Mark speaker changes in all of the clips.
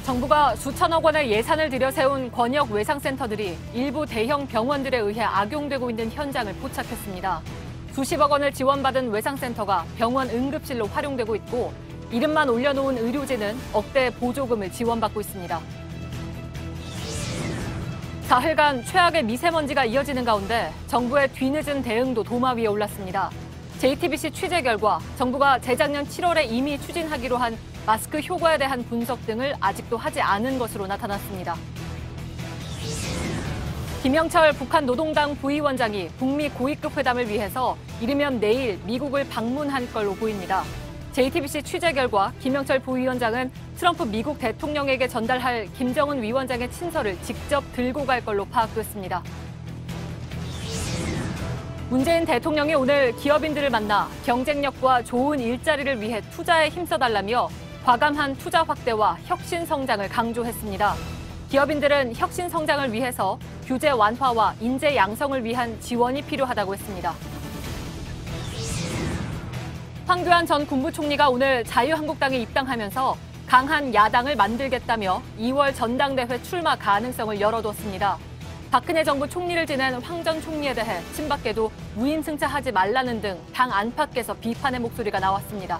Speaker 1: 정부가 수천억 원의 예산을 들여 세운 권역 외상센터들이 일부 대형 병원들에 의해 악용되고 있는 현장을 포착했습니다. 수십억 원을 지원받은 외상센터가 병원 응급실로 활용되고 있고 이름만 올려놓은 의료진은 억대 보조금을 지원받고 있습니다. 사흘간 최악의 미세먼지가 이어지는 가운데 정부의 뒤늦은 대응도 도마 위에 올랐습니다. JTBC 취재 결과 정부가 재작년 7월에 이미 추진하기로 한 마스크 효과에 대한 분석 등을 아직도 하지 않은 것으로 나타났습니다. 김영철 북한 노동당 부위원장이 북미 고위급 회담을 위해서 이르면 내일 미국을 방문할 걸로 보입니다. JTBC 취재 결과 김영철 부위원장은 트럼프 미국 대통령에게 전달할 김정은 위원장의 친서를 직접 들고 갈 걸로 파악됐습니다. 문재인 대통령이 오늘 기업인들을 만나 경쟁력과 좋은 일자리를 위해 투자에 힘써달라며 과감한 투자 확대와 혁신 성장을 강조했습니다. 기업인들은 혁신 성장을 위해서 규제 완화와 인재 양성을 위한 지원이 필요하다고 했습니다. 황교안 전 국무총리가 오늘 자유한국당에 입당하면서 강한 야당을 만들겠다며 2월 전당대회 출마 가능성을 열어뒀습니다. 박근혜 정부 총리를 지낸 황 전 총리에 대해 친박계도 무임승차하지 말라는 등 당 안팎에서 비판의 목소리가 나왔습니다.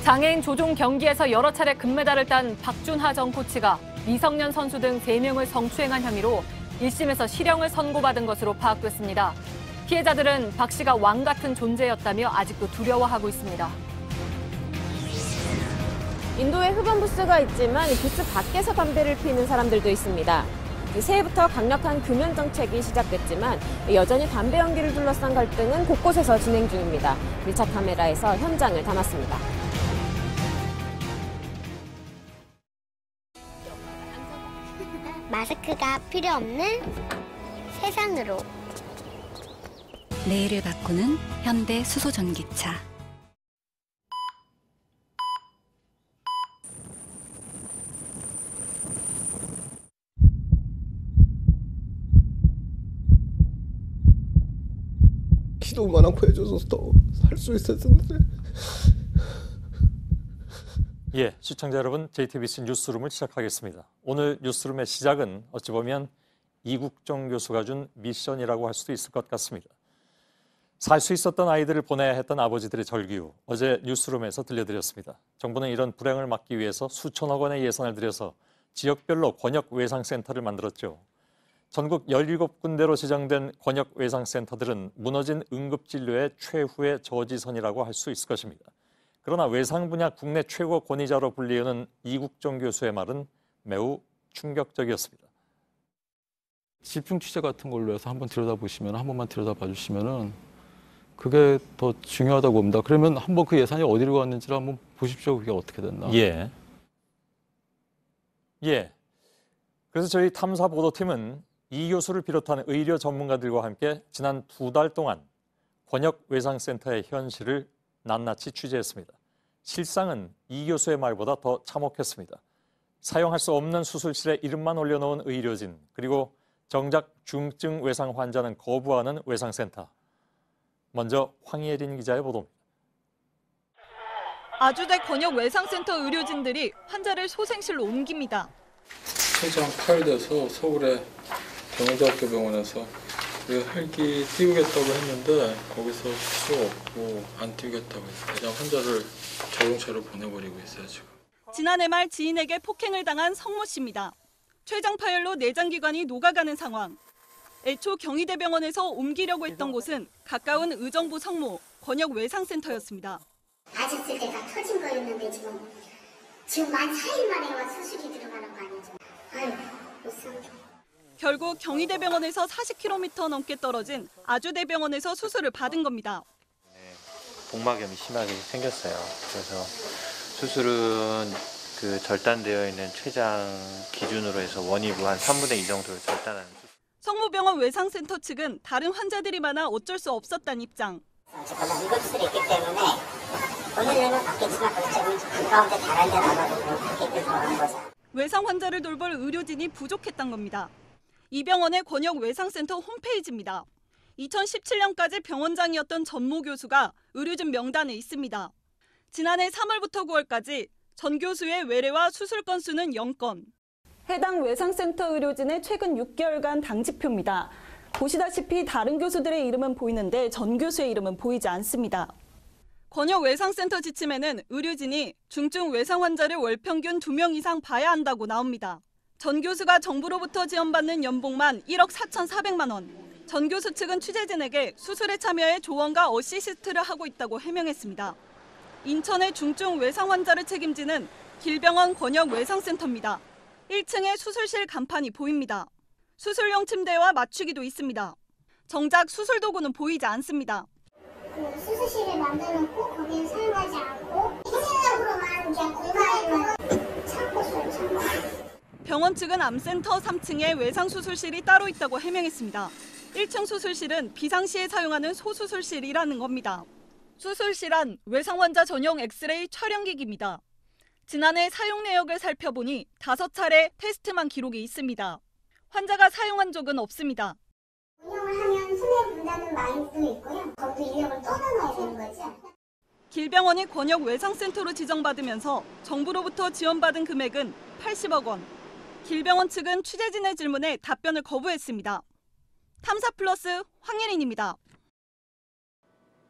Speaker 1: 장애인 조종 경기에서 여러 차례 금메달을 딴 박준하 전 코치가 미성년 선수 등 3명을 성추행한 혐의로 1심에서 실형을 선고받은 것으로 파악됐습니다. 피해자들은 박 씨가 왕 같은 존재였다며 아직도 두려워하고 있습니다.
Speaker 2: 인도에 흡연 부스가 있지만 부스 밖에서 담배를 피우는 사람들도 있습니다. 새해부터 강력한 금연 정책이 시작됐지만 여전히 담배 연기를 둘러싼 갈등은 곳곳에서 진행 중입니다. 밀착 카메라에서 현장을 담았습니다.
Speaker 3: 마스크가 필요 없는 세상으로.
Speaker 4: 내일을 바꾸는 현대 수소 전기차.
Speaker 5: 기도만 하고 해줘서 더 살 수 있었는데.
Speaker 6: 예, 시청자 여러분, JTBC 뉴스룸을 시작하겠습니다. 오늘 뉴스룸의 시작은 어찌 보면 이국정 교수가 준 미션이라고 할 수도 있을 것 같습니다. 살 수 있었던 아이들을 보내야 했던 아버지들의 절규, 어제 뉴스룸에서 들려드렸습니다. 정부는 이런 불행을 막기 위해서 수천억 원의 예산을 들여서 지역별로 권역 외상센터를 만들었죠. 전국 17군데로 지정된 권역 외상센터들은 무너진 응급진료의 최후의 저지선이라고 할 수 있을 것입니다. 그러나 외상 분야 국내 최고 권위자로 불리우는 이국정 교수의 말은 매우 충격적이었습니다.
Speaker 7: 집중 취재 같은 걸로 해서 한번 들여다보시면, 한 번만 들여다봐 주시면은 그게 더 중요하다고 봅니다. 그러면 한번 그 예산이 어디로 갔는지를 한번 보십시오. 그게 어떻게 됐나.
Speaker 6: 예. 그래서 저희 탐사 보도팀은 이 교수를 비롯한 의료 전문가들과 함께 지난 2달 동안 권역 외상센터의 현실을 낱낱이 취재했습니다. 실상은 이 교수의 말보다 더 참혹했습니다. 사용할 수 없는 수술실에 이름만 올려놓은 의료진, 그리고 정작 중증 외상 환자는 거부하는 외상센터. 먼저 황예린 기자의 보도입니다.
Speaker 8: 아주대 권역 외상센터 의료진들이 환자를 소생실로 옮깁니다.
Speaker 9: 폐장 파열돼서 서울의 경희대학교 병원에서 헬기 띄우겠다고 했는데 거기서 수가 없고 안 띄우겠다고 해서 대장 환자를 자동차로 보내버리고 있어요 지금.
Speaker 8: 지난해 말 지인에게 폭행을 당한 성모 씨입니다. 췌장 파열로 내장기관이 녹아가는 상황. 애초 경희대병원에서 옮기려고 했던 곳은 가까운 의정부 성모 권역 외상센터였습니다.
Speaker 3: 다쳤을 때 다 터진 거였는데 지금 만 4일 만에 와 수술이 들어가는 거 아니죠? 아유 못 참죠.
Speaker 8: 결국 경희대병원에서 40km 넘게 떨어진 아주대병원에서 수술을 받은 겁니다.
Speaker 10: 복막염이 심하게 생겼어요. 그래서 수술은 그 절단되어 있는 췌장 기준으로 해서 원위부 한 3분의 2 정도를 절단하는 수술.
Speaker 8: 성모병원 외상센터 측은 다른 환자들이 많아 어쩔 수 없었다는 입장.
Speaker 3: 어쨌거나 응급실이 있기 때문에 본인은 받겠지만 그 가운데 다른 데 나가도 받게 들어가는 거죠.
Speaker 8: 외상 환자를 돌볼 의료진이 부족했던 겁니다. 이 병원의 권역 외상센터 홈페이지입니다. 2017년까지 병원장이었던 전모 교수가 의료진 명단에 있습니다. 지난해 3월부터 9월까지 전 교수의 외래와 수술 건수는 0건.
Speaker 11: 해당 외상센터 의료진의 최근 6개월간 당직표입니다. 보시다시피 다른 교수들의 이름은 보이는데 전 교수의 이름은 보이지 않습니다.
Speaker 8: 권역 외상센터 지침에는 의료진이 중증 외상 환자를 월 평균 2명 이상 봐야 한다고 나옵니다. 전 교수가 정부로부터 지원받는 연봉만 1억 4,400만 원. 전 교수 측은 취재진에게 수술에 참여해 조언과 어시스트를 하고 있다고 해명했습니다. 인천의 중증 외상 환자를 책임지는 길병원 권역 외상센터입니다. 1층에 수술실 간판이 보입니다. 수술용 침대와 맞추기도 있습니다. 정작 수술 도구는 보이지 않습니다.
Speaker 3: 수술실을 만들어놓고 거기는 사용하지 않고 기능적으로만 그냥 공간에만 참고 써요.
Speaker 8: 병원 측은 암센터 3층에 외상수술실이 따로 있다고 해명했습니다. 1층 수술실은 비상시에 사용하는 소수술실이라는 겁니다. 수술실안 외상 환자 전용 엑스레이 촬영기기입니다. 지난해 사용 내역을 살펴보니 5차례 테스트만 기록이 있습니다. 환자가 사용한 적은 없습니다.
Speaker 3: 운영을 하면 손해 본다는 마인드도 있고요. 거기도 인력을 떠나놔야 되는 거죠.
Speaker 8: 길병원이 권역 외상센터로 지정받으면서 정부로부터 지원받은 금액은 80억 원. 길병원 측은 취재진의 질문에 답변을 거부했습니다. 탐사플러스 황예린입니다.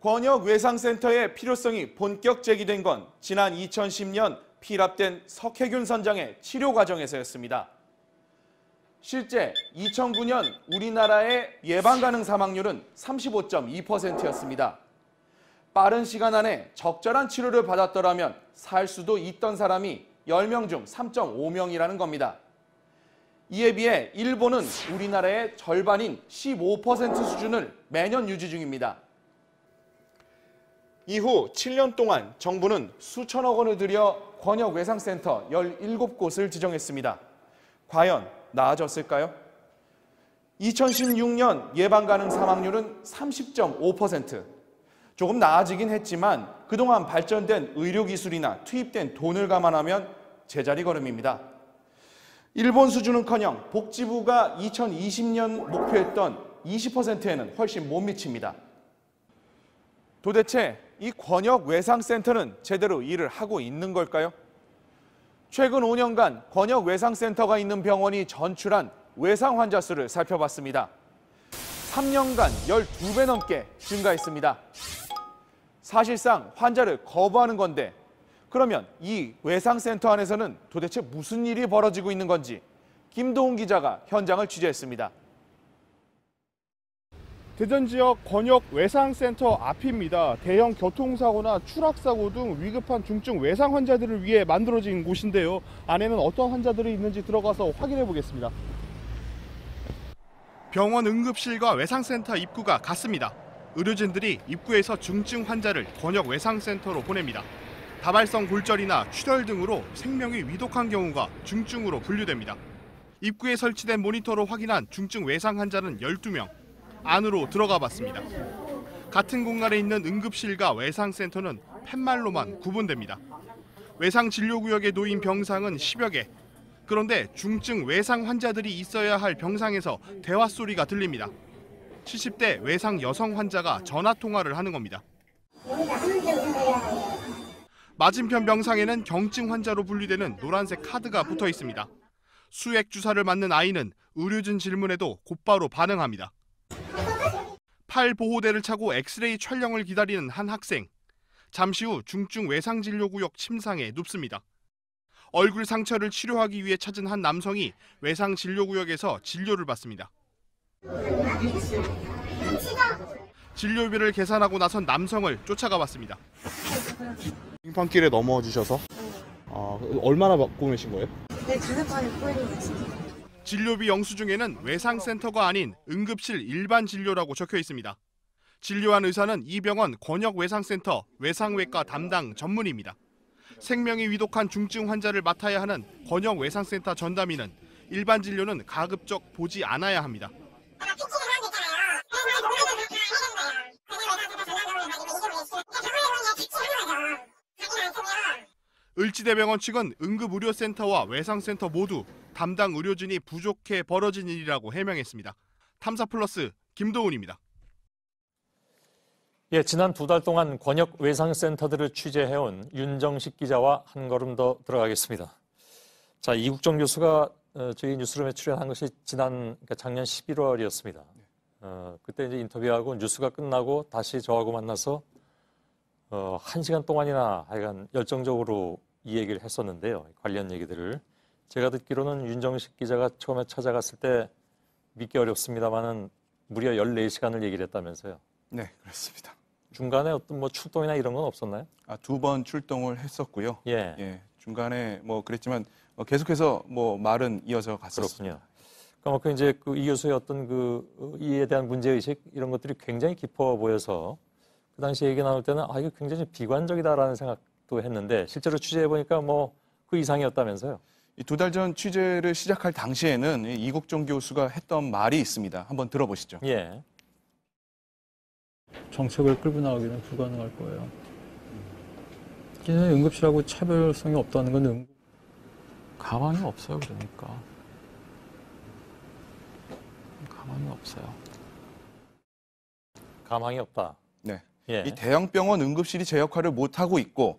Speaker 12: 권역 외상센터의 필요성이 본격 제기된 건 지난 2010년 피랍된 석혜균 선장의 치료 과정에서였습니다. 실제 2009년 우리나라의 예방 가능 사망률은 35.2%였습니다. 빠른 시간 안에 적절한 치료를 받았더라면 살 수도 있던 사람이 10명 중 3.5명이라는 겁니다. 이에 비해 일본은 우리나라의 절반인 15% 수준을 매년 유지 중입니다. 이후 7년 동안 정부는 수천억 원을 들여 권역 외상센터 17곳을 지정했습니다. 과연 나아졌을까요? 2016년 예방 가능 사망률은 30.5%. 조금 나아지긴 했지만 그동안 발전된 의료기술이나 투입된 돈을 감안하면 제자리 걸음입니다. 일본 수준은커녕 복지부가 2020년 목표했던 20%에는 훨씬 못 미칩니다. 도대체 이 권역 외상센터는 제대로 일을 하고 있는 걸까요? 최근 5년간 권역 외상센터가 있는 병원이 전출한 외상 환자 수를 살펴봤습니다. 3년간 12배 넘게 증가했습니다. 사실상 환자를 거부하는 건데 그러면 이 외상센터 안에서는 도대체 무슨 일이 벌어지고 있는 건지 김도훈 기자가 현장을 취재했습니다.
Speaker 13: 대전 지역 권역 외상센터 앞입니다. 대형 교통사고나 추락사고 등 위급한 중증 외상 환자들을 위해 만들어진 곳인데요. 안에는 어떤 환자들이 있는지 들어가서 확인해 보겠습니다. 병원 응급실과 외상센터 입구가 같습니다. 의료진들이 입구에서 중증 환자를 권역 외상센터로 보냅니다. 다발성 골절이나 출혈 등으로 생명이 위독한 경우가 중증으로 분류됩니다. 입구에 설치된 모니터로 확인한 중증 외상 환자는 12명. 안으로 들어가 봤습니다. 같은 공간에 있는 응급실과 외상센터는 팻말로만 구분됩니다. 외상 진료구역에 놓인 병상은 10여 개. 그런데 중증 외상 환자들이 있어야 할 병상에서 대화 소리가 들립니다. 70대 외상 여성 환자가 전화 통화를 하는 겁니다. 맞은편 병상에는 경증 환자로 분류되는 노란색 카드가 붙어 있습니다. 수액 주사를 맞는 아이는 의료진 질문에도 곧바로 반응합니다. 팔 보호대를 차고 엑스레이 촬영을 기다리는 한 학생. 잠시 후 중증 외상진료구역 침상에 눕습니다. 얼굴 상처를 치료하기 위해 찾은 한 남성이 외상진료구역에서 진료를 받습니다. 진료비를 계산하고 나선 남성을 쫓아가 봤습니다.
Speaker 14: 빙판길에 넘어지셔서? 얼마나 받고 계신 거예요?
Speaker 3: 네, 다섯번에 꼬이는 거지.
Speaker 13: 진료비 영수증에는 외상센터가 아닌 응급실 일반 진료라고 적혀 있습니다. 진료한 의사는 이 병원 권역 외상센터 외상외과 담당 전문의입니다. 생명이 위독한 중증 환자를 맡아야 하는 권역 외상센터 전담의는 일반 진료는 가급적 보지 않아야 합니다. 을지대병원 측은 응급의료센터와 외상센터 모두 담당 의료진이 부족해 벌어진 일이라고 해명했습니다. 탐사플러스 김도훈입니다.
Speaker 6: 예, 지난 2달 동안 권역 외상센터들을 취재해온 윤정식 기자와 한 걸음 더 들어가겠습니다. 자, 이국정 교수가 저희 뉴스룸에 출연한 것이 그러니까 작년 11월이었습니다. 그때 이제 인터뷰하고 뉴스가 끝나고 다시 저하고 만나서 1시간 동안이나 하여간 열정적으로 이 얘기를 했었는데요. 관련 얘기들을. 제가 듣기로는 윤정식 기자가 처음에 찾아갔을 때 믿기 어렵습니다만은 무려 14시간을 얘기를 했다면서요.
Speaker 15: 네, 그렇습니다.
Speaker 6: 중간에 어떤 뭐 출동이나 이런 건 없었나요?
Speaker 15: 2번 출동을 했었고요.
Speaker 6: 예.
Speaker 15: 중간에 뭐 그랬지만 계속해서 뭐 말은 이어져 갔었습니다.
Speaker 6: 그렇군요. 그러니까 이제 이 교수의 어떤 이에 대한 문제의식 이런 것들이 굉장히 깊어 보여서 그 당시 얘기 나올 때는 이거 굉장히 비관적이다라는 생각도 했는데 실제로 취재해 보니까 뭐 그 이상이었다면서요.
Speaker 15: 이 2달 전 취재를 시작할 당시에는 이국종 교수가 했던 말이 있습니다. 한번 들어보시죠.
Speaker 6: 예.
Speaker 7: 정책을 끌고 나가기는 불가능할 거예요. 응급실하고 차별성이 없다는 건 가망이 없어요. 그러니까. 가망이 없어요.
Speaker 6: 가망이 없다.
Speaker 15: 네.
Speaker 6: 예.
Speaker 15: 이 대형 병원 응급실이 제 역할을 못하고 있고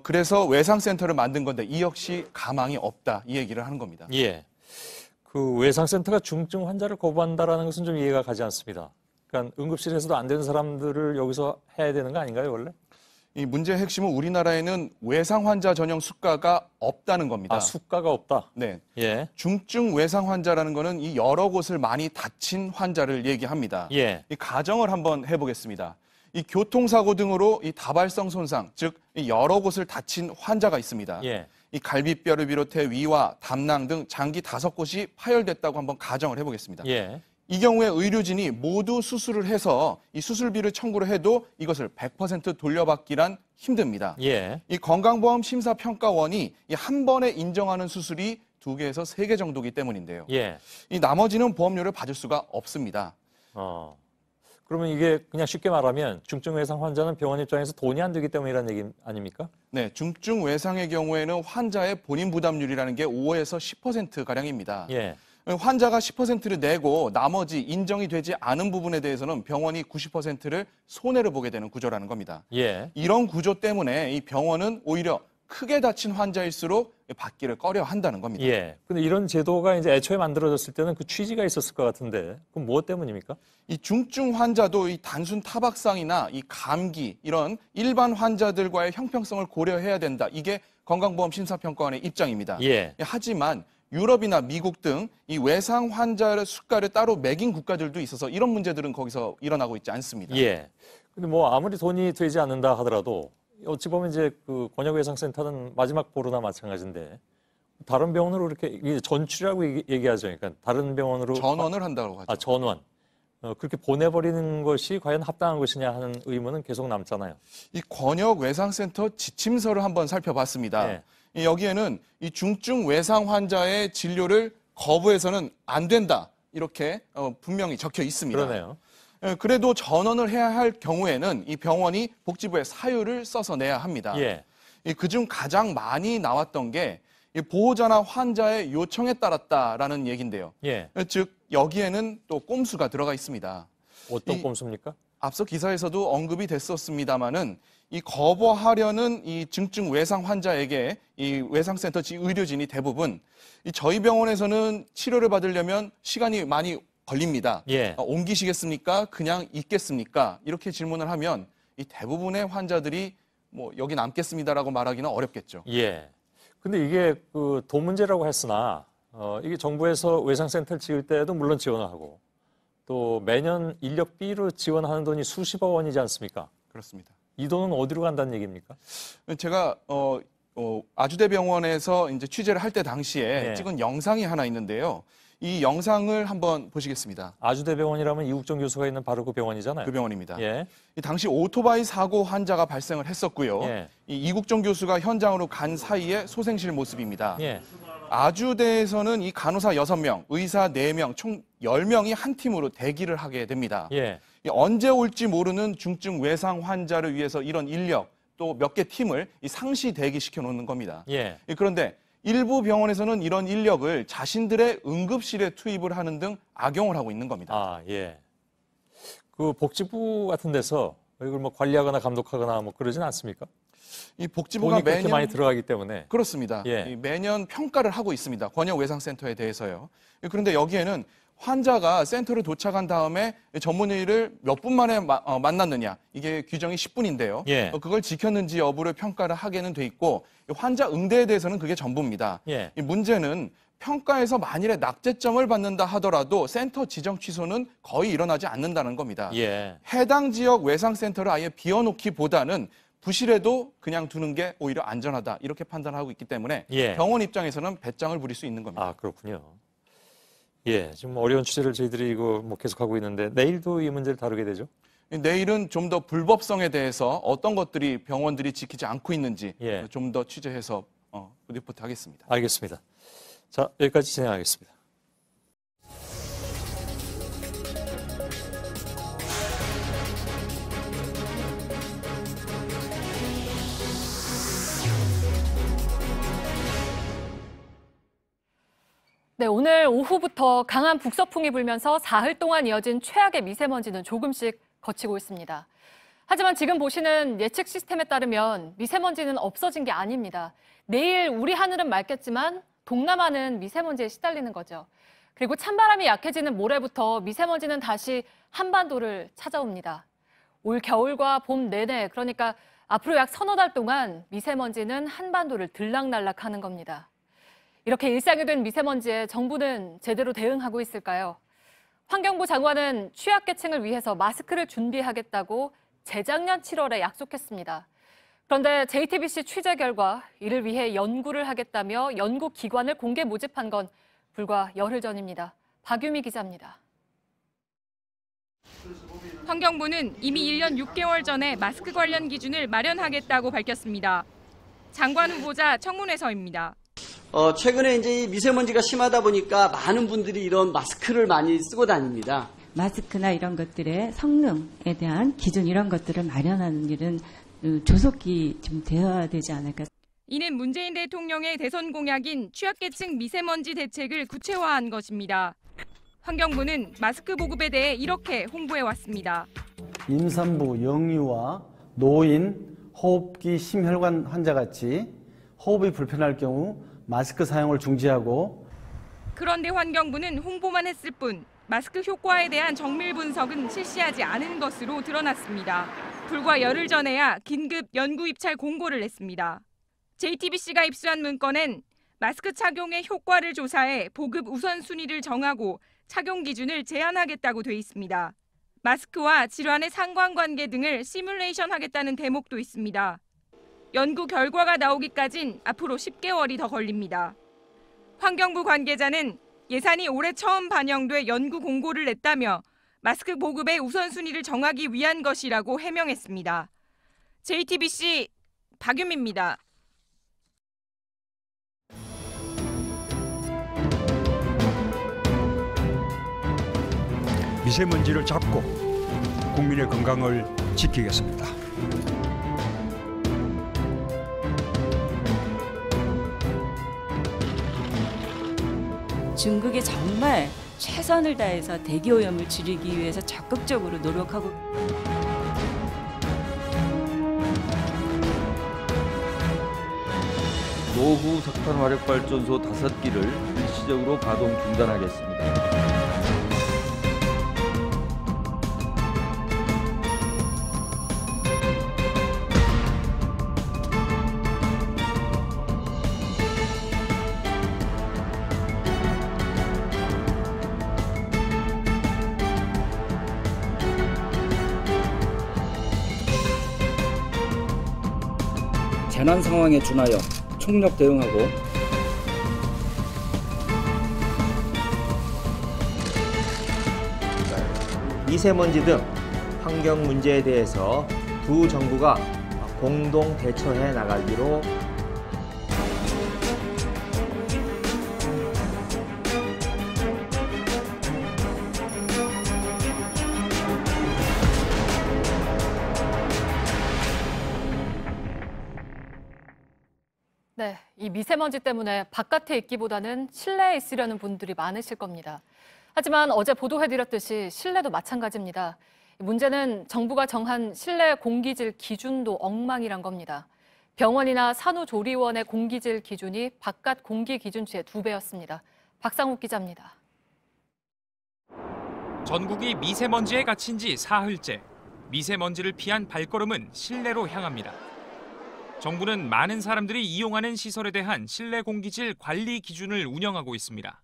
Speaker 15: 그래서 외상센터를 만든 건데 이 역시 가망이 없다. 이 얘기를 하는 겁니다.
Speaker 6: 예. 그 외상센터가 중증 환자를 거부한다라는 것은 좀 이해가 가지 않습니다. 그러니까 응급실에서도 안 되는 사람들을 여기서 해야 되는 거 아닌가요, 원래?
Speaker 15: 이 문제의 핵심은 우리나라에는 외상 환자 전용 수가가 없다는 겁니다.
Speaker 6: 수가가 없다?
Speaker 15: 네.
Speaker 6: 예.
Speaker 15: 중증 외상 환자라는 거는 이 여러 곳을 많이 다친 환자를 얘기합니다.
Speaker 6: 예.
Speaker 15: 이 가정을 한번 해보겠습니다. 이 교통사고 등으로 이 다발성 손상, 즉 이 여러 곳을 다친 환자가 있습니다.
Speaker 6: 예.
Speaker 15: 이 갈비뼈를 비롯해 위와 담낭 등 장기 5곳이 파열됐다고 한번 가정을 해보겠습니다.
Speaker 6: 예.
Speaker 15: 이 경우에 의료진이 모두 수술을 해서 이 수술비를 청구를 해도 이것을 100% 돌려받기란 힘듭니다.
Speaker 6: 예.
Speaker 15: 이 건강보험 심사평가원이 이 한 번에 인정하는 수술이 2개에서 3개 정도이기 때문인데요.
Speaker 6: 예.
Speaker 15: 이 나머지는 보험료를 받을 수가 없습니다.
Speaker 6: 그러면 이게 그냥 쉽게 말하면 중증 외상 환자는 병원 입장에서 돈이 안 들기 때문이라는 얘기 아닙니까?
Speaker 15: 네, 중증 외상의 경우에는 환자의 본인 부담률이라는 게 5에서 10%가량입니다.
Speaker 6: 예.
Speaker 15: 환자가 10%를 내고 나머지 인정이 되지 않은 부분에 대해서는 병원이 90%를 손해를 보게 되는 구조라는 겁니다.
Speaker 6: 예.
Speaker 15: 이런 구조 때문에 이 병원은 오히려 크게 다친 환자일수록 받기를 꺼려 한다는 겁니다.
Speaker 6: 예. 근데 이런 제도가 이제 애초에 만들어졌을 때는 그 취지가 있었을 것 같은데 그럼 무엇 때문입니까?
Speaker 15: 이 중증 환자도 이 단순 타박상이나 이 감기 이런 일반 환자들과의 형평성을 고려해야 된다. 이게 건강보험 심사평가원의 입장입니다.
Speaker 6: 예.
Speaker 15: 하지만 유럽이나 미국 등 이 외상 환자의 수가를 따로 매긴 국가들도 있어서 이런 문제들은 거기서 일어나고 있지 않습니다.
Speaker 6: 예. 근데 뭐 아무리 돈이 되지 않는다 하더라도 어찌 보면 이제 그 권역외상센터는 마지막 보루나 마찬가지인데 다른 병원으로 이렇게 전출이라고 얘기하죠. 그러니까 다른 병원으로
Speaker 15: 전원을 한다고 하죠.
Speaker 6: 전원. 그렇게 보내버리는 것이 과연 합당한 것이냐 하는 의문은 계속 남잖아요.
Speaker 15: 이 권역 외상센터 지침서를 한번 살펴봤습니다.
Speaker 6: 네.
Speaker 15: 여기에는 이 중증 외상 환자의 진료를 거부해서는 안 된다. 이렇게 분명히 적혀 있습니다.
Speaker 6: 그러네요.
Speaker 15: 그래도 전원을 해야 할 경우에는 이 병원이 복지부에 사유를 써서 내야 합니다.
Speaker 6: 예.
Speaker 15: 그중 가장 많이 나왔던 게 보호자나 환자의 요청에 따랐다라는 얘기인데요.
Speaker 6: 예.
Speaker 15: 즉 여기에는 또 꼼수가 들어가 있습니다.
Speaker 6: 어떤 꼼수입니까?
Speaker 15: 앞서 기사에서도 언급이 됐었습니다마는 이 거부하려는 이 중증 외상 환자에게 이 외상센터 의료진이 대부분 저희 병원에서는 치료를 받으려면 시간이 많이 걸립니다.
Speaker 6: 예.
Speaker 15: 옮기시겠습니까? 그냥 있겠습니까? 이렇게 질문을 하면 이 대부분의 환자들이 뭐 여기 남겠습니다라고 말하기는 어렵겠죠.
Speaker 6: 예. 근데 이게 그 돈 문제라고 했으나 이게 정부에서 외상센터를 지을 때에도 물론 지원을 하고 또 매년 인력비로 지원하는 돈이 수십억 원이지 않습니까?
Speaker 15: 그렇습니다.
Speaker 6: 이 돈은 어디로 간다는 얘기입니까?
Speaker 15: 제가 아주대병원에서 이제 취재를 할 때 당시에
Speaker 6: 네.
Speaker 15: 찍은 영상이 하나 있는데요. 이 영상을 한번 보시겠습니다.
Speaker 6: 아주대병원이라면 이국정 교수가 있는 바로 그 병원이잖아요.
Speaker 15: 그 병원입니다.
Speaker 6: 예.
Speaker 15: 이 당시 오토바이 사고 환자가 발생을 했었고요.
Speaker 6: 예.
Speaker 15: 이 이국정 교수가 현장으로 간 사이에 소생실 모습입니다.
Speaker 6: 예.
Speaker 15: 아주대에서는 이 간호사 6명, 의사 4명, 총 10명이 한 팀으로 대기를 하게 됩니다.
Speaker 6: 예.
Speaker 15: 언제 올지 모르는 중증 외상 환자를 위해서 이런 인력 또 몇 개 팀을 상시 대기시켜 놓는 겁니다.
Speaker 6: 예.
Speaker 15: 그런데 일부 병원에서는 이런 인력을 자신들의 응급실에 투입을 하는 등 악용을 하고 있는 겁니다.
Speaker 6: 예. 그 복지부 같은 데서 이걸 뭐 관리하거나 감독하거나 뭐 그러진 않습니까?
Speaker 15: 이 복지부가
Speaker 6: 돈이 그렇게
Speaker 15: 매년
Speaker 6: 많이 들어가기 때문에.
Speaker 15: 그렇습니다.
Speaker 6: 예.
Speaker 15: 이 매년 평가를 하고 있습니다. 권역외상센터에 대해서요. 그런데 여기에는 환자가 센터를 도착한 다음에 전문의를 몇 분 만에 만났느냐, 이게 규정이 10분인데요.
Speaker 6: 예.
Speaker 15: 그걸 지켰는지 여부를 평가를 하게는 돼 있고, 환자 응대에 대해서는 그게 전부입니다.
Speaker 6: 예.
Speaker 15: 이 문제는 평가에서 만일에 낙제점을 받는다 하더라도 센터 지정 취소는 거의 일어나지 않는다는 겁니다.
Speaker 6: 예.
Speaker 15: 해당 지역 외상센터를 아예 비워놓기보다는 부실해도 그냥 두는 게 오히려 안전하다, 이렇게 판단하고 있기 때문에
Speaker 6: 예.
Speaker 15: 병원 입장에서는 배짱을 부릴 수 있는 겁니다.
Speaker 6: 아, 그렇군요. 예, 지금 어려운 취재를 저희들이 이거 뭐 계속하고 있는데 내일도 이 문제를 다루게 되죠?
Speaker 15: 내일은 좀 더 불법성에 대해서 어떤 것들이 병원들이 지키지 않고 있는지
Speaker 6: 예.
Speaker 15: 좀 더 취재해서 리포트 하겠습니다.
Speaker 6: 알겠습니다. 자, 여기까지 진행하겠습니다.
Speaker 1: 네, 오늘 오후부터 강한 북서풍이 불면서 사흘 동안 이어진 최악의 미세먼지는 조금씩 거치고 있습니다. 하지만 지금 보시는 예측 시스템에 따르면 미세먼지는 없어진 게 아닙니다. 내일 우리 하늘은 맑겠지만 동남아는 미세먼지에 시달리는 거죠. 그리고 찬바람이 약해지는 모레부터 미세먼지는 다시 한반도를 찾아옵니다. 올 겨울과 봄 내내, 그러니까 앞으로 약 서너 달 동안 미세먼지는 한반도를 들락날락하는 겁니다. 이렇게 일상이 된 미세먼지에 정부는 제대로 대응하고 있을까요? 환경부 장관은 취약계층을 위해서 마스크를 준비하겠다고 재작년 7월에 약속했습니다. 그런데 JTBC 취재 결과 이를 위해 연구를 하겠다며 연구기관을 공개 모집한 건 불과 열흘 전입니다. 박유미 기자입니다.
Speaker 16: 환경부는 이미 1년 6개월 전에 마스크 관련 기준을 마련하겠다고 밝혔습니다. 장관 후보자 청문회서입니다.
Speaker 17: 최근에 이제 미세먼지가 심하다 보니까 많은 분들이 이런 마스크를 많이 쓰고 다닙니다.
Speaker 18: 마스크나 이런 것들의 성능에 대한 기준 이런 것들을 마련하는 일은 조속히 좀 되어야 되지 않을까.
Speaker 16: 이는 문재인 대통령의 대선 공약인 취약계층 미세먼지 대책을 구체화한 것입니다. 환경부는 마스크 보급에 대해 이렇게 홍보해왔습니다.
Speaker 19: 임산부, 영유아, 노인, 호흡기 심혈관 환자같이 호흡이 불편할 경우 마스크 사용을 중지하고.
Speaker 16: 그런데 환경부는 홍보만 했을 뿐 마스크 효과에 대한 정밀 분석은 실시하지 않은 것으로 드러났습니다. 불과 열흘 전에야 긴급 연구 입찰 공고를 냈습니다. JTBC가 입수한 문건엔 마스크 착용의 효과를 조사해 보급 우선순위를 정하고 착용 기준을 제한하겠다고 돼 있습니다. 마스크와 질환의 상관관계 등을 시뮬레이션하겠다는 대목도 있습니다. 연구 결과가 나오기까진 앞으로 10개월이 더 걸립니다. 환경부 관계자는 예산이 올해 처음 반영돼 연구 공고를 냈다며 마스크 보급의 우선순위를 정하기 위한 것이라고 해명했습니다. JTBC 박유미입니다.
Speaker 20: 미세먼지를 잡고 국민의 건강을 지키겠습니다.
Speaker 18: 중국이 정말 최선을 다해서 대기오염을 줄이기 위해서 적극적으로 노력하고.
Speaker 21: 노후 석탄 화력 발전소 5기를 일시적으로 가동 중단하겠습니다.
Speaker 22: 재난 상황에 준하여 총력 대응하고
Speaker 23: 미세먼지 등 환경 문제에 대해서 두 정부가 공동 대처해 나가기로.
Speaker 1: 네, 이 미세먼지 때문에 바깥에 있기보다는 실내에 있으려는 분들이 많으실 겁니다. 하지만 어제 보도해드렸듯이 실내도 마찬가지입니다. 문제는 정부가 정한 실내 공기질 기준도 엉망이란 겁니다. 병원이나 산후조리원의 공기질 기준이 바깥 공기 기준치의 2배였습니다. 박상욱 기자입니다.
Speaker 2: 전국이 미세먼지에 갇힌 지 사흘째. 미세먼지를 피한 발걸음은 실내로 향합니다. 정부는 많은 사람들이 이용하는 시설에 대한 실내 공기질 관리 기준을 운영하고 있습니다.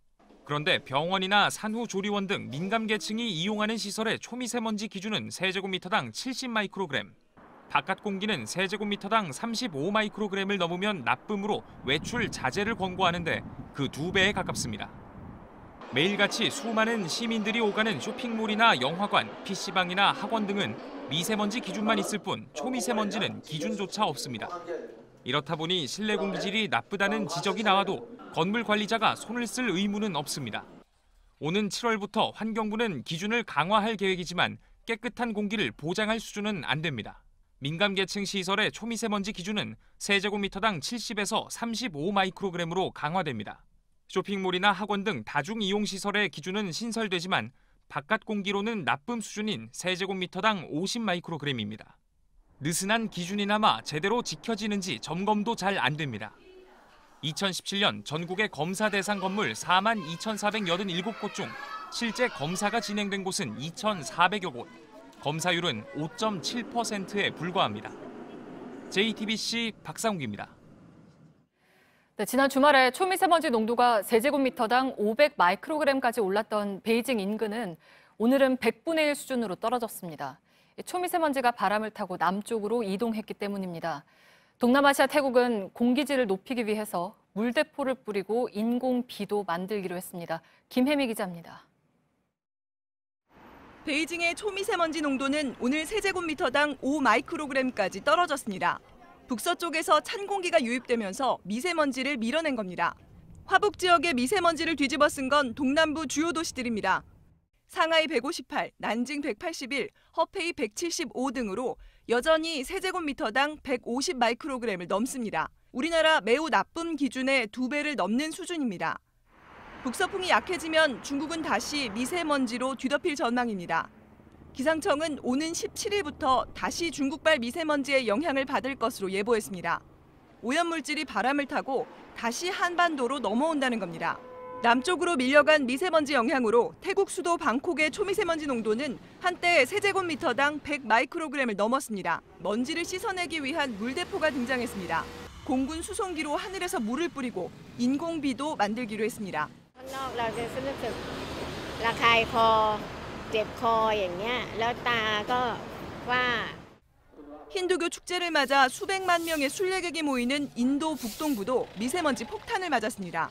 Speaker 2: 그런데 병원이나 산후조리원 등 민감계층이 이용하는 시설의 초미세먼지 기준은 세제곱미터당 70 마이크로그램, 바깥 공기는 세제곱미터당 35 마이크로그램을 넘으면 나쁨으로 외출 자제를 권고하는데 그 2배에 가깝습니다. 매일같이 수많은 시민들이 오가는 쇼핑몰이나 영화관, PC방이나 학원 등은 미세먼지 기준만 있을 뿐 초미세먼지는 기준조차 없습니다. 이렇다 보니 실내 공기질이 나쁘다는 지적이 나와도 건물 관리자가 손을 쓸 의무는 없습니다. 오는 7월부터 환경부는 기준을 강화할 계획이지만 깨끗한 공기를 보장할 수준은 안 됩니다. 민감계층 시설의 초미세먼지 기준은 세제곱미터당 70에서 35 마이크로그램으로 강화됩니다. 쇼핑몰이나 학원 등 다중이용시설의 기준은 신설되지만 바깥 공기로는 나쁨 수준인 세제곱미터당 50 마이크로그램입니다. 느슨한 기준이나마 제대로 지켜지는지 점검도 잘 안 됩니다. 2017년 전국의 검사 대상 건물 42,487곳 중 실제 검사가 진행된 곳은 2,400여 곳. 검사율은 5.7%에 불과합니다. JTBC 박상욱입니다.
Speaker 1: 네, 지난 주말에 초미세먼지 농도가 세제곱미터당 500 마이크로그램까지 올랐던 베이징 인근은 오늘은 100분의 1 수준으로 떨어졌습니다. 초미세먼지가 바람을 타고 남쪽으로 이동했기 때문입니다. 동남아시아 태국은 공기질을 높이기 위해서 물대포를 뿌리고 인공비도 만들기로 했습니다. 김혜미 기자입니다.
Speaker 8: 베이징의 초미세먼지 농도는 오늘 세제곱미터당 5 마이크로그램까지 떨어졌습니다. 북서쪽에서 찬 공기가 유입되면서 미세먼지를 밀어낸 겁니다. 화북 지역의 미세먼지를 뒤집어 쓴 건 동남부 주요 도시들입니다. 상하이 158, 난징 181, 허페이 175 등으로 여전히 세제곱미터당 150 마이크로그램을 넘습니다. 우리나라 매우 나쁨 기준의 2배를 넘는 수준입니다. 북서풍이 약해지면 중국은 다시 미세먼지로 뒤덮일 전망입니다. 기상청은 오는 17일부터 다시 중국발 미세먼지의 영향을 받을 것으로 예보했습니다. 오염물질이 바람을 타고 다시 한반도로 넘어온다는 겁니다. 남쪽으로 밀려간 미세먼지 영향으로 태국 수도 방콕의 초미세먼지 농도는 한때 세제곱미터당 100 마이크로그램을 넘었습니다. 먼지를 씻어내기 위한 물대포가 등장했습니다. 공군 수송기로 하늘에서 물을 뿌리고 인공비도 만들기로 했습니다. 힌두교 축제를 맞아 수백만 명의 순례객이 모이는 인도 북동부도 미세먼지 폭탄을 맞았습니다.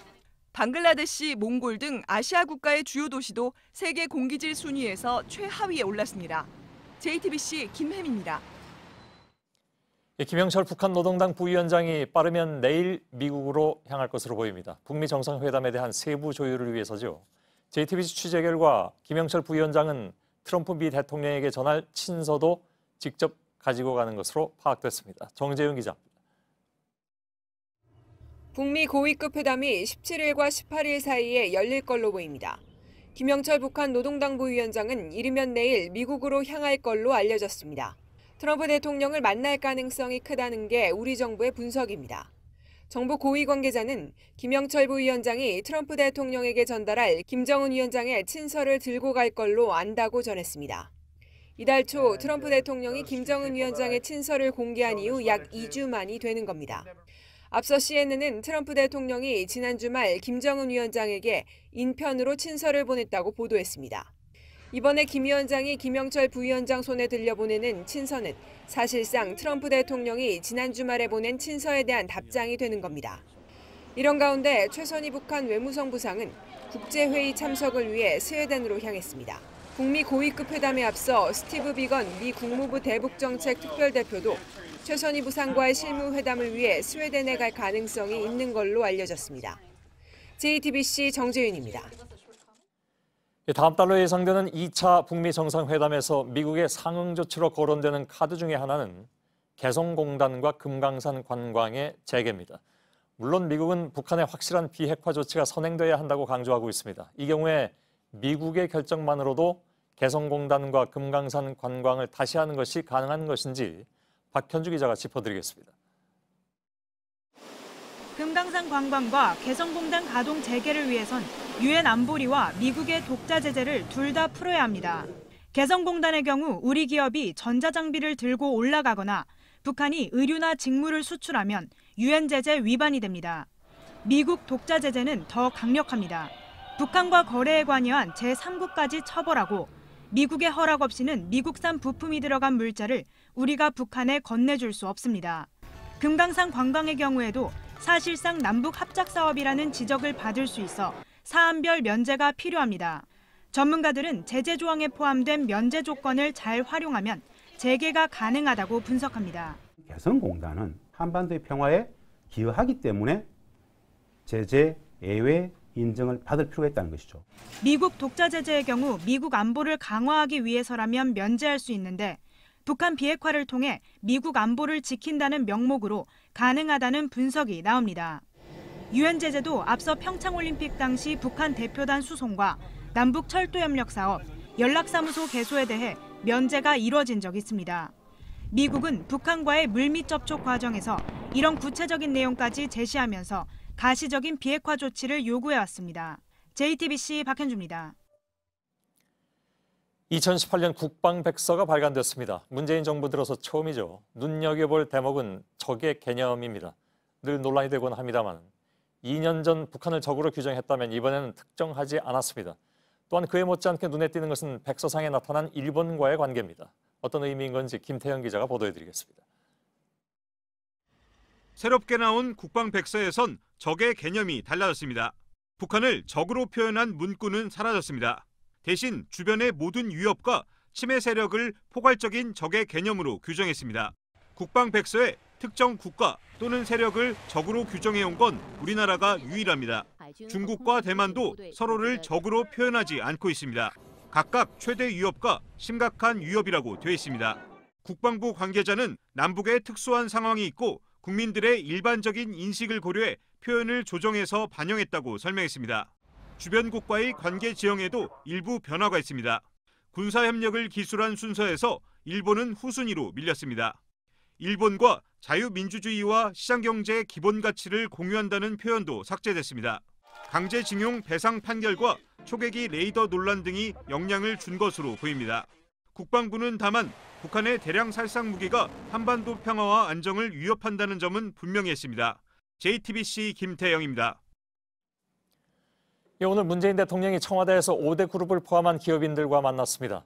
Speaker 8: 방글라데시, 몽골 등 아시아 국가의 주요 도시도 세계 공기질 순위에서 최하위에 올랐습니다. JTBC 김혜미입니다.
Speaker 6: 김영철 북한 노동당 부위원장이 빠르면 내일 미국으로 향할 것으로 보입니다. 북미 정상회담에 대한 세부 조율을 위해서죠. JTBC 취재 결과 김영철 부위원장은 트럼프 미 대통령에게 전할 친서도 직접 가지고 가는 것으로 파악됐습니다. 정재윤 기자입니다.
Speaker 4: 북미 고위급 회담이 17일과 18일 사이에 열릴 걸로 보입니다. 김영철 북한 노동당 부위원장은 이르면 내일 미국으로 향할 걸로 알려졌습니다. 트럼프 대통령을 만날 가능성이 크다는 게 우리 정부의 분석입니다. 정부 고위 관계자는 김영철 부위원장이 트럼프 대통령에게 전달할 김정은 위원장의 친서를 들고 갈 걸로 안다고 전했습니다. 이달 초 트럼프 대통령이 김정은 위원장의 친서를 공개한 이후 약 2주 만이 되는 겁니다. 앞서 CNN은 트럼프 대통령이 지난 주말 김정은 위원장에게 인편으로 친서를 보냈다고 보도했습니다. 이번에 김 위원장이 김영철 부위원장 손에 들려보내는 친서는 사실상 트럼프 대통령이 지난 주말에 보낸 친서에 대한 답장이 되는 겁니다. 이런 가운데 최선희 북한 외무성 부상은 국제회의 참석을 위해 스웨덴으로 향했습니다. 북미 고위급 회담에 앞서 스티브 비건 미 국무부 대북정책 특별대표도 최선희 부상과의 실무회담을 위해 스웨덴에 갈 가능성이 있는 걸로 알려졌습니다. JTBC 정재윤입니다.
Speaker 6: 다음 달로 예상되는 2차 북미 정상회담에서 미국의 상응 조치로 거론되는 카드 중에 하나는 개성공단과 금강산 관광의 재개입니다. 물론 미국은 북한의 확실한 비핵화 조치가 선행돼야 한다고 강조하고 있습니다. 이 경우에 미국의 결정만으로도 개성공단과 금강산 관광을 다시 하는 것이 가능한 것인지 박현주 기자가 짚어드리겠습니다.
Speaker 5: 금강산 관광과 개성공단 가동 재개를 위해선 유엔 안보리와 미국의 독자 제재를 둘 다 풀어야 합니다. 개성공단의 경우 우리 기업이 전자장비를 들고 올라가거나 북한이 의류나 직물을 수출하면 유엔 제재 위반이 됩니다. 미국 독자 제재는 더 강력합니다. 북한과 거래에 관여한 제3국까지 처벌하고 미국의 허락 없이는 미국산 부품이 들어간 물자를 우리가 북한에 건네줄 수 없습니다. 금강산 관광의 경우에도 사실상 남북 합작 사업이라는 지적을 받을 수 있어 사안별 면제가 필요합니다. 전문가들은 제재 조항에 포함된 면제 조건을 잘 활용하면 재개가 가능하다고 분석합니다.
Speaker 9: 개성공단은 한반도의 평화에 기여하기 때문에 제재 예외 인정을 받을 필요가 있다는 것이죠.
Speaker 5: 미국 독자 제재의 경우 미국 안보를 강화하기 위해서라면 면제할 수 있는데 북한 비핵화를 통해 미국 안보를 지킨다는 명목으로 가능하다는 분석이 나옵니다. 유엔 제재도 앞서 평창올림픽 당시 북한 대표단 수송과 남북 철도협력 사업, 연락사무소 개소에 대해 면제가 이뤄진 적이 있습니다. 미국은 북한과의 물밑 접촉 과정에서 이런 구체적인 내용까지 제시하면서 가시적인 비핵화 조치를 요구해왔습니다. JTBC 박현주입니다.
Speaker 6: 2018년 국방백서가 발간됐습니다. 문재인 정부 들어서 처음이죠. 눈여겨볼 대목은 적의 개념입니다. 늘 논란이 되곤 합니다만 2년 전 북한을 적으로 규정했다면 이번에는 특정하지 않았습니다. 또한 그에 못지않게 눈에 띄는 것은 백서상에 나타난 일본과의 관계입니다. 어떤 의미인 건지 김태형 기자가 보도해드리겠습니다.
Speaker 10: 새롭게 나온 국방백서에선 적의 개념이 달라졌습니다. 북한을 적으로 표현한 문구는 사라졌습니다. 대신 주변의 모든 위협과 침해 세력을 포괄적인 적의 개념으로 규정했습니다. 국방백서에 특정 국가 또는 세력을 적으로 규정해온 건 우리나라가 유일합니다. 중국과 대만도 서로를 적으로 표현하지 않고 있습니다. 각각 최대 위협과 심각한 위협이라고 돼 있습니다. 국방부 관계자는 남북의 특수한 상황이 있고 국민들의 일반적인 인식을 고려해 표현을 조정해서 반영했다고 설명했습니다. 주변국과의 관계 지형에도 일부 변화가 있습니다. 군사협력을 기술한 순서에서 일본은 후순위로 밀렸습니다. 일본과 자유민주주의와 시장경제의 기본 가치를 공유한다는 표현도 삭제됐습니다. 강제징용 배상 판결과 초계기 레이더 논란 등이 영향을 준 것으로 보입니다. 국방부는 다만 북한의 대량 살상 무기가 한반도 평화와 안정을 위협한다는 점은 분명히 했습니다. JTBC 김태영입니다.
Speaker 6: 오늘 문재인 대통령이 청와대에서 5대 그룹을 포함한 기업인들과 만났습니다.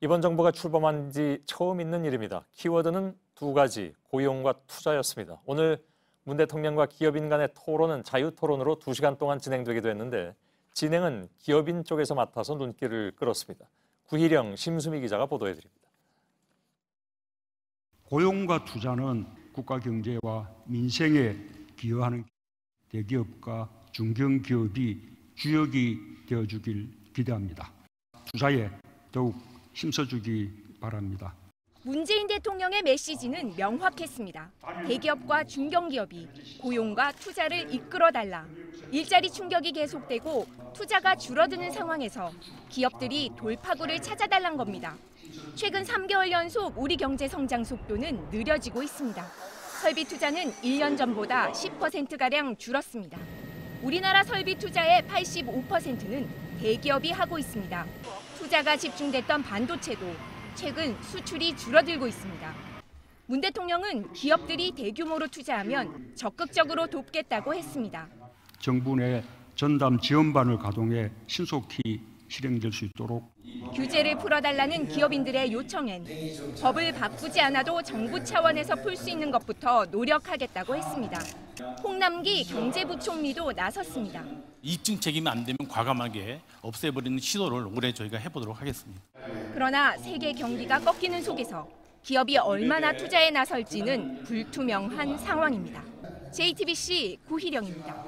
Speaker 6: 이번 정부가 출범한 지 처음 있는 일입니다. 키워드는 두 가지, 고용과 투자였습니다. 오늘 문 대통령과 기업인 간의 토론은 자유토론으로 2시간 동안 진행되기도 했는데 진행은 기업인 쪽에서 맡아서 눈길을 끌었습니다. 구희령, 심수미 기자가 보도해드립니다.
Speaker 20: 고용과 투자는 국가 경제와 민생에 기여하는 대기업과 중견기업이 주역이 되어주길 기대합니다. 투자에 더욱 힘써주기 바랍니다.
Speaker 24: 문재인 대통령의 메시지는 명확했습니다. 대기업과 중견기업이 고용과 투자를 이끌어달라. 일자리 충격이 계속되고 투자가 줄어드는 상황에서 기업들이 돌파구를 찾아달란 겁니다. 최근 3개월 연속 우리 경제 성장 속도는 느려지고 있습니다. 설비 투자는 1년 전보다 10%가량 줄었습니다. 우리나라 설비 투자의 85%는 대기업이 하고 있습니다. 투자가 집중됐던 반도체도 최근 수출이 줄어들고 있습니다. 문 대통령은 기업들이 대규모로 투자하면 적극적으로 돕겠다고 했습니다.
Speaker 20: 정부 내 전담 지원반을 가동해 신속히 실행될 수 있도록
Speaker 24: 규제를 풀어달라는 기업인들의 요청엔 법을 바꾸지 않아도 정부 차원에서 풀 수 있는 것부터 노력하겠다고 했습니다. 홍남기 경제부총리도 나섰습니다.
Speaker 25: 입증 책임이 안 되면 과감하게 없애버리는 시도를 올해 저희가 해보도록 하겠습니다.
Speaker 24: 그러나 세계 경기가 꺾이는 속에서 기업이 얼마나 투자에 나설지는 불투명한 상황입니다. JTBC 구희령입니다.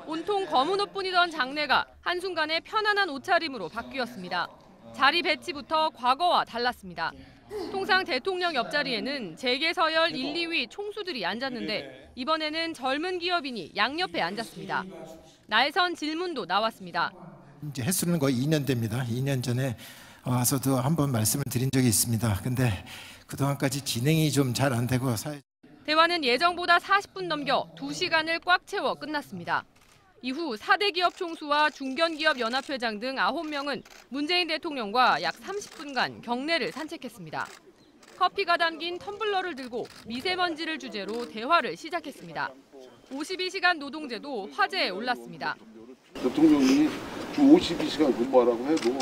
Speaker 26: 온통 검은 옷뿐이던 장례가 한순간에 편안한 옷차림으로 바뀌었습니다. 자리 배치부터 과거와 달랐습니다. 통상 대통령 옆자리에는 재계 서열 1, 2위 총수들이 앉았는데 이번에는 젊은 기업인이 양옆에 앉았습니다. 날선 질문도 나왔습니다.
Speaker 3: 이제 횟수는 거의 2년 됩니다. 2년 전에 와서도 한번 말씀을 드린 적이 있습니다. 근데 그동안까지 진행이 좀 잘 안 되고
Speaker 26: 대화는 예정보다 40분 넘겨 2시간을 꽉 채워 끝났습니다. 이후 4대 기업 총수와 중견기업 연합회장 등 9명은 문재인 대통령과 약 30분간 경내를 산책했습니다. 커피가 담긴 텀블러를 들고 미세먼지를 주제로 대화를 시작했습니다. 52시간 노동제도 화제에 올랐습니다.
Speaker 7: 대통령이 주 52시간 근무하라고 해도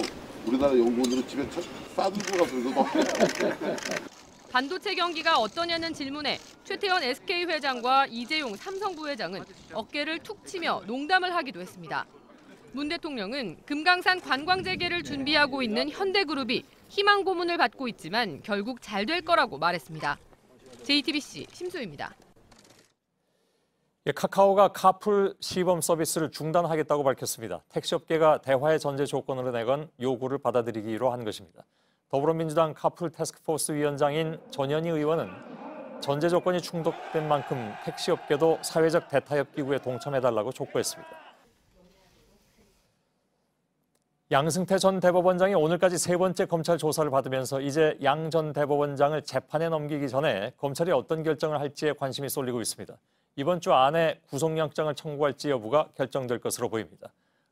Speaker 7: 우리나라 연구원들은 집에 싸들고 가서 이거
Speaker 26: 반도체 경기가 어떠냐는 질문에 최태원 SK 회장과 이재용 삼성 부회장은 어깨를 툭 치며 농담을 하기도 했습니다. 문 대통령은 금강산 관광 재개를 준비하고 있는 현대그룹이 희망 고문을 받고 있지만 결국 잘 될 거라고 말했습니다. JTBC 심수희입니다.
Speaker 6: 카카오가 카풀 시범 서비스를 중단하겠다고 밝혔습니다. 택시업계가 대화의 전제 조건으로 내건 요구를 받아들이기로 한 것입니다. 더불어민주당 카풀 태스크포스 위원장인 전현희 의원은 전제 조건이 충족된 만큼 택시업계도 사회적 대타협 기구에 동참해달라고 촉구했습니다. 양승태 전 대법원장이 오늘까지 3번째 검찰 조사를 받으면서 이제 양 전 대법원장을 재판에 넘기기 전에 검찰이 어떤 결정을 할지에 관심이 쏠리고 있습니다. 이번 주 안에 구속영장을 청구할지 여부가 결정될 것으로 보입니다.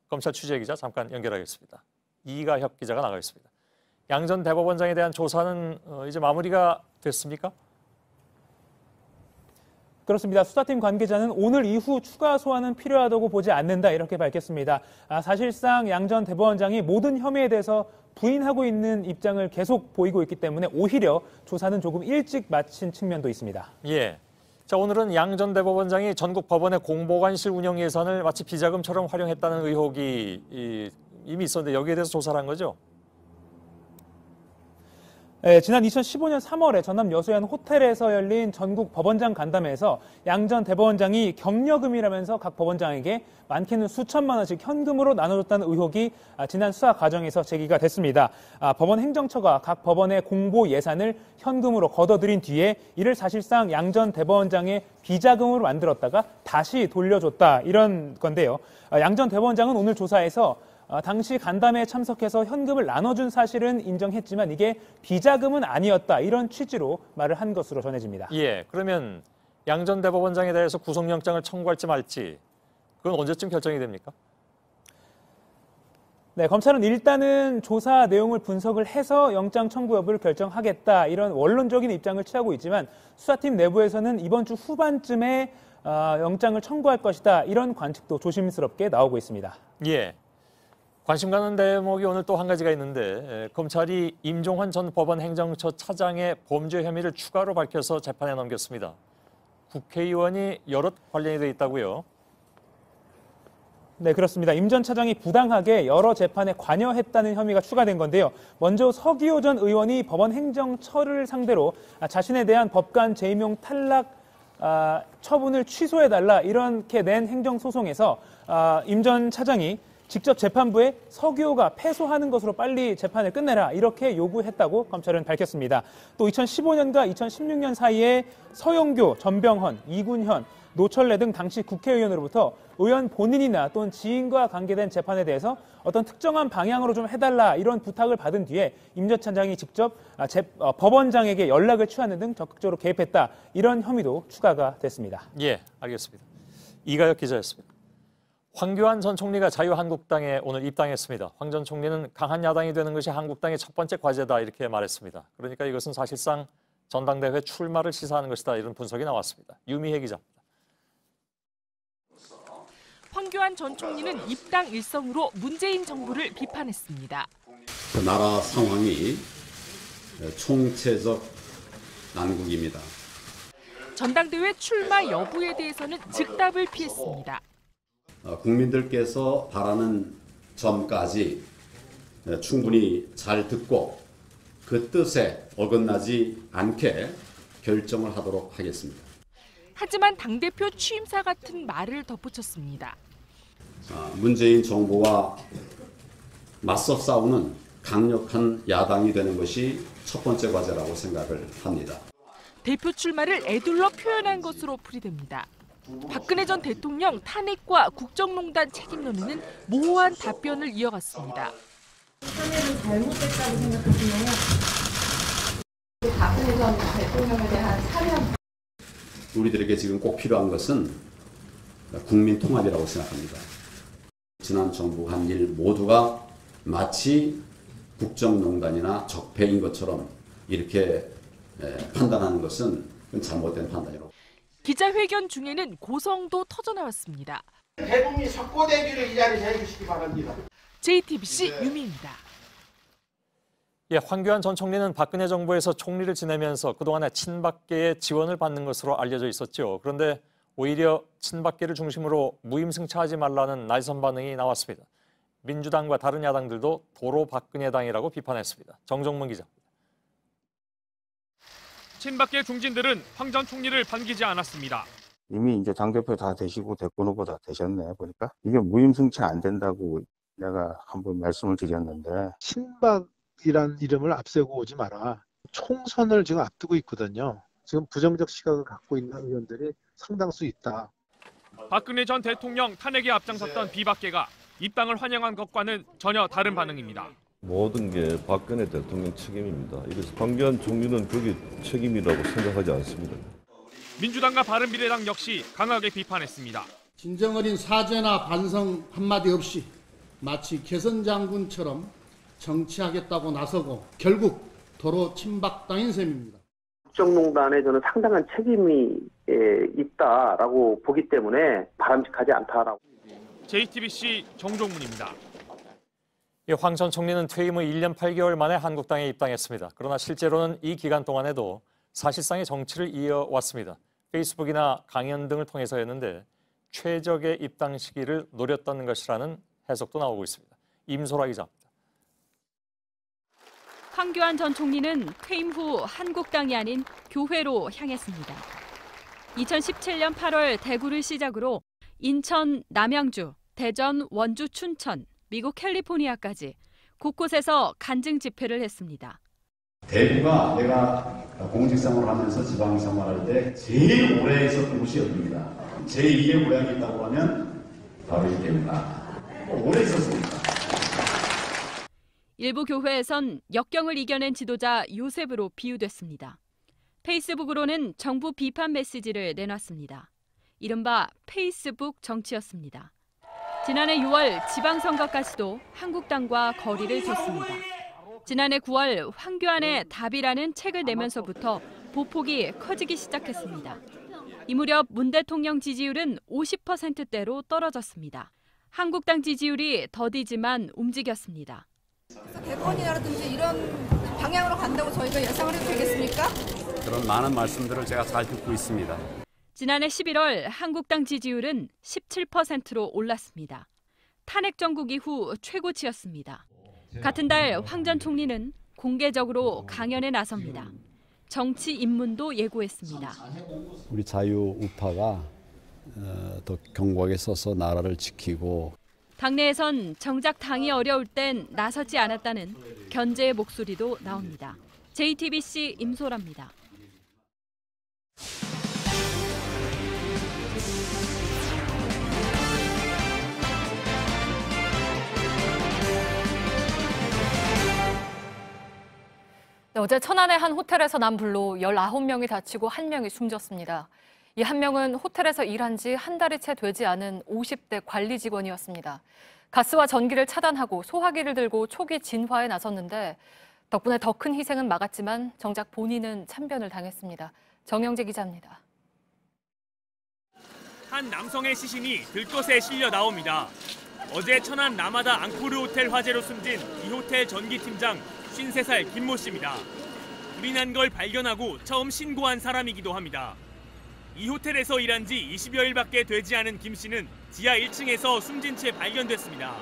Speaker 6: 검찰 취재기자 잠깐 연결하겠습니다. 이가혁 기자가 나가 있습니다. 양 전 대법원장에 대한 조사는 이제 마무리가 됐습니까?
Speaker 11: 그렇습니다. 수사팀 관계자는 오늘 이후 추가 소환은 필요하다고 보지 않는다 이렇게 밝혔습니다. 사실상 양 전 대법원장이 모든 혐의에 대해서 부인하고 있는 입장을 계속 보이고 있기 때문에 오히려 조사는 조금 일찍 마친 측면도 있습니다.
Speaker 6: 예. 자, 오늘은 양 전 대법원장이 전국 법원의 공보관실 운영 예산을 마치 비자금처럼 활용했다는 의혹이 이미 있었는데 여기에 대해서 조사를 한 거죠?
Speaker 11: 네, 지난 2015년 3월에 전남 여수의 호텔에서 열린 전국 법원장 간담회에서 양 전 대법원장이 격려금이라면서 각 법원장에게 많게는 수천만 원씩 현금으로 나눠줬다는 의혹이 지난 수사 과정에서 제기가 됐습니다. 법원 행정처가 각 법원의 공보 예산을 현금으로 걷어들인 뒤에 이를 사실상 양 전 대법원장의 비자금으로 만들었다가 다시 돌려줬다 이런 건데요. 양 전 대법원장은 오늘 조사에서 당시 간담회에 참석해서 현금을 나눠준 사실은 인정했지만 이게 비자금은 아니었다 이런 취지로 말을 한 것으로 전해집니다.
Speaker 6: 예, 그러면 양 전 대법원장에 대해서 구속영장을 청구할지 말지 그건 언제쯤 결정이 됩니까?
Speaker 11: 네, 검찰은 일단은 조사 내용을 분석을 해서 영장 청구 여부를 결정하겠다 이런 원론적인 입장을 취하고 있지만 수사팀 내부에서는 이번 주 후반쯤에 영장을 청구할 것이다 이런 관측도 조심스럽게 나오고 있습니다.
Speaker 6: 예. 관심 가는 대목이 오늘 또 한 가지가 있는데 검찰이 임종환 전 법원 행정처 차장의 범죄 혐의를 추가로 밝혀서 재판에 넘겼습니다. 국회의원이 여럿 관련이 돼 있다고요?
Speaker 11: 네, 그렇습니다. 임 전 차장이 부당하게 여러 재판에 관여했다는 혐의가 추가된 건데요. 먼저 서기호 전 의원이 법원 행정처를 상대로 자신에 대한 법관 재임용 탈락 처분을 취소해달라 이렇게 낸 행정소송에서 임 전 차장이 직접 재판부에 서기호가 패소하는 것으로 빨리 재판을 끝내라 이렇게 요구했다고 검찰은 밝혔습니다. 또 2015년과 2016년 사이에 서영교, 전병헌, 이군현, 노철래 등 당시 국회의원으로부터 의원 본인이나 또는 지인과 관계된 재판에 대해서 어떤 특정한 방향으로 좀 해달라 이런 부탁을 받은 뒤에 임 전 차장이 직접 법원장에게 연락을 취하는 등 적극적으로 개입했다 이런 혐의도 추가가 됐습니다.
Speaker 6: 예, 알겠습니다. 이가혁 기자였습니다. 황교안 전 총리가 자유한국당에 오늘 입당했습니다. 황 전 총리는 강한 야당이 되는 것이 한국당의 첫 번째 과제다 이렇게 말했습니다. 그러니까 이것은 사실상 전당대회 출마를 시사하는 것이다 이런 분석이 나왔습니다. 유미혜 기자입니다.
Speaker 12: 황교안 전 총리는 입당 일성으로 문재인 정부를 비판했습니다.
Speaker 13: 나라 상황이 총체적 난국입니다.
Speaker 12: 전당대회 출마 여부에 대해서는 즉답을 피했습니다.
Speaker 13: 국민들께서 바라는 점까지 충분히 잘 듣고 그 뜻에 어긋나지 않게 결정을 하도록 하겠습니다.
Speaker 12: 하지만 당대표 취임사 같은 말을 덧붙였습니다.
Speaker 13: 문재인 정부와 맞서 싸우는 강력한 야당이 되는 것이 첫 번째 과제라고 생각을 합니다.
Speaker 12: 대표 출마를 애둘러 표현한 것으로 풀이됩니다. 박근혜 전 대통령 탄핵과 국정농단 책임 논의는 모호한 답변을 이어갔습니다.
Speaker 14: 탄핵은 잘못됐다고 생각하시나요? 박근혜 전 대통령에 대한 사면.
Speaker 13: 우리들에게 지금 꼭 필요한 것은 국민 통합이라고 생각합니다. 지난 정부가 한 일 모두가 마치 국정농단이나 적폐인 것처럼 이렇게 판단하는 것은 잘못된 판단이라고.
Speaker 12: 기자회견 중에는 고성도 터져나왔습니다.
Speaker 15: 대국민 석고대기를 이 자리에서 해주시기 바랍니다.
Speaker 12: JTBC 유미입니다.
Speaker 6: 예, 황교안 전 총리는 박근혜 정부에서 총리를 지내면서 그동안에 친박계의 지원을 받는 것으로 알려져 있었죠. 그런데 오히려 친박계를 중심으로 무임승차하지 말라는 날선 반응이 나왔습니다. 민주당과 다른 야당들도 도로 박근혜당이라고 비판했습니다. 정정문 기자.
Speaker 2: 친박계 중진들은 황 전 총리를 반기지 않았습니다.
Speaker 16: 이미 이제 당대표 다 되시고 대권 후보 다 되셨네 보니까 이게 무임승차 안 된다고 내가 한번 말씀을 드렸는데
Speaker 17: 친박이란 이름을 앞세우고 오지 마라. 총선을 지금 앞두고 있거든요. 지금 부정적 시각을 갖고 있는 의원들이 상당수 있다.
Speaker 2: 박근혜 전 대통령 탄핵에 앞장섰던 비박계가 입당을 환영한 것과는 전혀 다른 반응입니다.
Speaker 21: 모든 게 박근혜 대통령 책임입니다. 이래서 황교안 총리는 그게 책임이라고 생각하지 않습니다.
Speaker 2: 민주당과 바른미래당 역시 강하게 비판했습니다.
Speaker 15: 진정어린 사죄나 반성 한마디 없이 마치 개선 장군처럼 정치하겠다고 나서고 결국 도로 친박당인 셈입니다.
Speaker 18: 국정농단에 저는 상당한 책임이 있다라고 보기 때문에 바람직하지 않다라고.
Speaker 2: JTBC 정종문입니다.
Speaker 6: 황 전 총리는 퇴임 후 1년 8개월 만에 한국당에 입당했습니다. 그러나 실제로는 이 기간 동안에도 사실상의 정치를 이어왔습니다. 페이스북이나 강연 등을 통해서였는데 최적의 입당 시기를 노렸다는 것이라는 해석도 나오고 있습니다. 임소라 기자입니다.
Speaker 26: 황교안 전 총리는 퇴임 후 한국당이 아닌 교회로 향했습니다. 2017년 8월 대구를 시작으로 인천, 남양주, 대전, 원주, 춘천, 미국 캘리포니아까지 곳곳에서 간증 집회를 했습니다.
Speaker 19: 대구가 내가 공직생활을 하면서 지방생활할 때 제일 오래 있었던 곳이 여기입니다. 제2의 고향이 있다고 하면 바로 이 대구가 오래 있었습니다.
Speaker 26: 일부 교회에선 역경을 이겨낸 지도자 요셉으로 비유됐습니다. 페이스북으로는 정부 비판 메시지를 내놨습니다. 이른바 페이스북 정치였습니다. 지난해 6월 지방선거까지도 한국당과 거리를 뒀습니다. 지난해 9월 황교안의 답이라는 책을 내면서부터 보폭이 커지기 시작했습니다. 이 무렵 문 대통령 지지율은 50%대로 떨어졌습니다. 한국당 지지율이 더디지만 움직였습니다.
Speaker 27: 대권이라든지 이런 방향으로 간다고 저희가 예상을 해도 되겠습니까?
Speaker 28: 그런 많은 말씀들을 제가 잘 듣고 있습니다.
Speaker 26: 지난해 11월 한국당 지지율은 17%로 올랐습니다. 탄핵 정국 이후 최고치였습니다. 같은 달 황 전 총리는 공개적으로 강연에 나섭니다. 정치 입문도 예고했습니다.
Speaker 29: 우리 자유우파가 더 견고하게 서서 나라를 지키고
Speaker 26: 당내에선 정작 당이 어려울 땐 나서지 않았다는 견제의 목소리도 나옵니다. JTBC 임소라입니다. 어제 천안의 한 호텔에서 난 불로 19명이 다치고 1명이 숨졌습니다. 이 한 명은 호텔에서 일한 지 한 달이 채 되지 않은 50대 관리 직원이었습니다. 가스와 전기를 차단하고 소화기를 들고 초기 진화에 나섰는데 덕분에 더 큰 희생은 막았지만 정작 본인은 참변을 당했습니다. 정영재 기자입니다.
Speaker 2: 한 남성의 시신이 들것에 실려 나옵니다. 어제 천안 라마다 앙코르 호텔 화재로 숨진 이 호텔 전기팀장 53살 김모 씨입니다. 불이 난 걸 발견하고 처음 신고한 사람이기도 합니다. 이 호텔에서 일한 지 20여일밖에 되지 않은 김 씨는 지하 1층에서 숨진 채 발견됐습니다.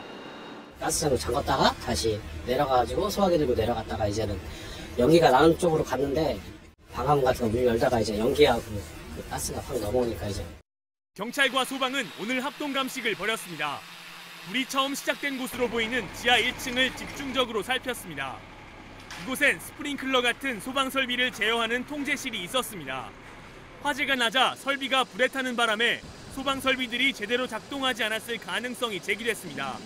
Speaker 30: 가스장을 잠갔다가 다시 내려가가지고 소화기 들고 내려갔다가 이제는 연기가 나는 쪽으로 갔는데 방화문 같은 거 문 열다가 이제 연기하고 가스가 확 넘어오니까 이제.
Speaker 2: 경찰과 소방은 오늘 합동 감식을 벌였습니다.
Speaker 1: 불이 처음 시작된 곳으로 보이는 지하 1층을 집중적으로 살폈습니다. 이곳엔 스프링클러 같은 소방 설비를 제어하는 통제실이 있었습니다. 화재가 나자 설비가 불에 타는 바람에 소방 설비들이 제대로 작동하지 않았을 가능성이 제기됐습니다.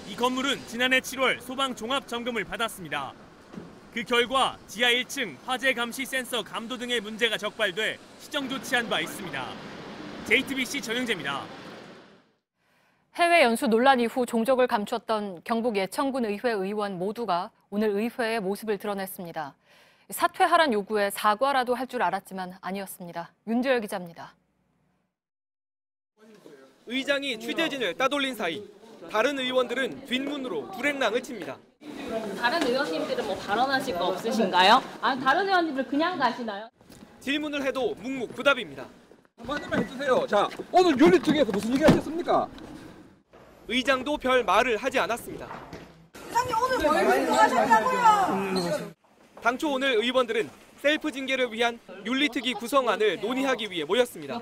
Speaker 1: 이 건물은 지난해 7월 소방 종합 점검을 받았습니다. 그 결과 지하 1층 화재 감시 센서 감도 등의 문제가 적발돼 시정 조치한 바 있습니다. JTBC 전영재입니다.
Speaker 26: 해외 연수 논란 이후 종적을 감췄던 경북 예천군 의회 의원 모두가 오늘 의회에 모습을 드러냈습니다. 사퇴하란 요구에 사과라도 할 줄 알았지만 아니었습니다. 윤재열 기자입니다.
Speaker 4: 의장이 취재진을 따돌린 사이 다른 의원들은 뒷문으로 불행랑을 칩니다.
Speaker 5: 다른 의원님들은 뭐 발언하실 거 없으신가요? 아니 다른 의원님들 그냥 가시나요?
Speaker 4: 질문을 해도 묵묵부답입니다.
Speaker 8: 한마디만 해주세요. 자, 오늘 윤리특위에서 무슨 얘기 하셨습니까?
Speaker 4: 의장도 별 말을 하지 않았습니다.
Speaker 27: 의장님 오늘 뭘 요구하셨냐고요?
Speaker 4: 당초 오늘 의원들은 셀프 징계를 위한 윤리특위 구성안을 논의하기 위해 모였습니다.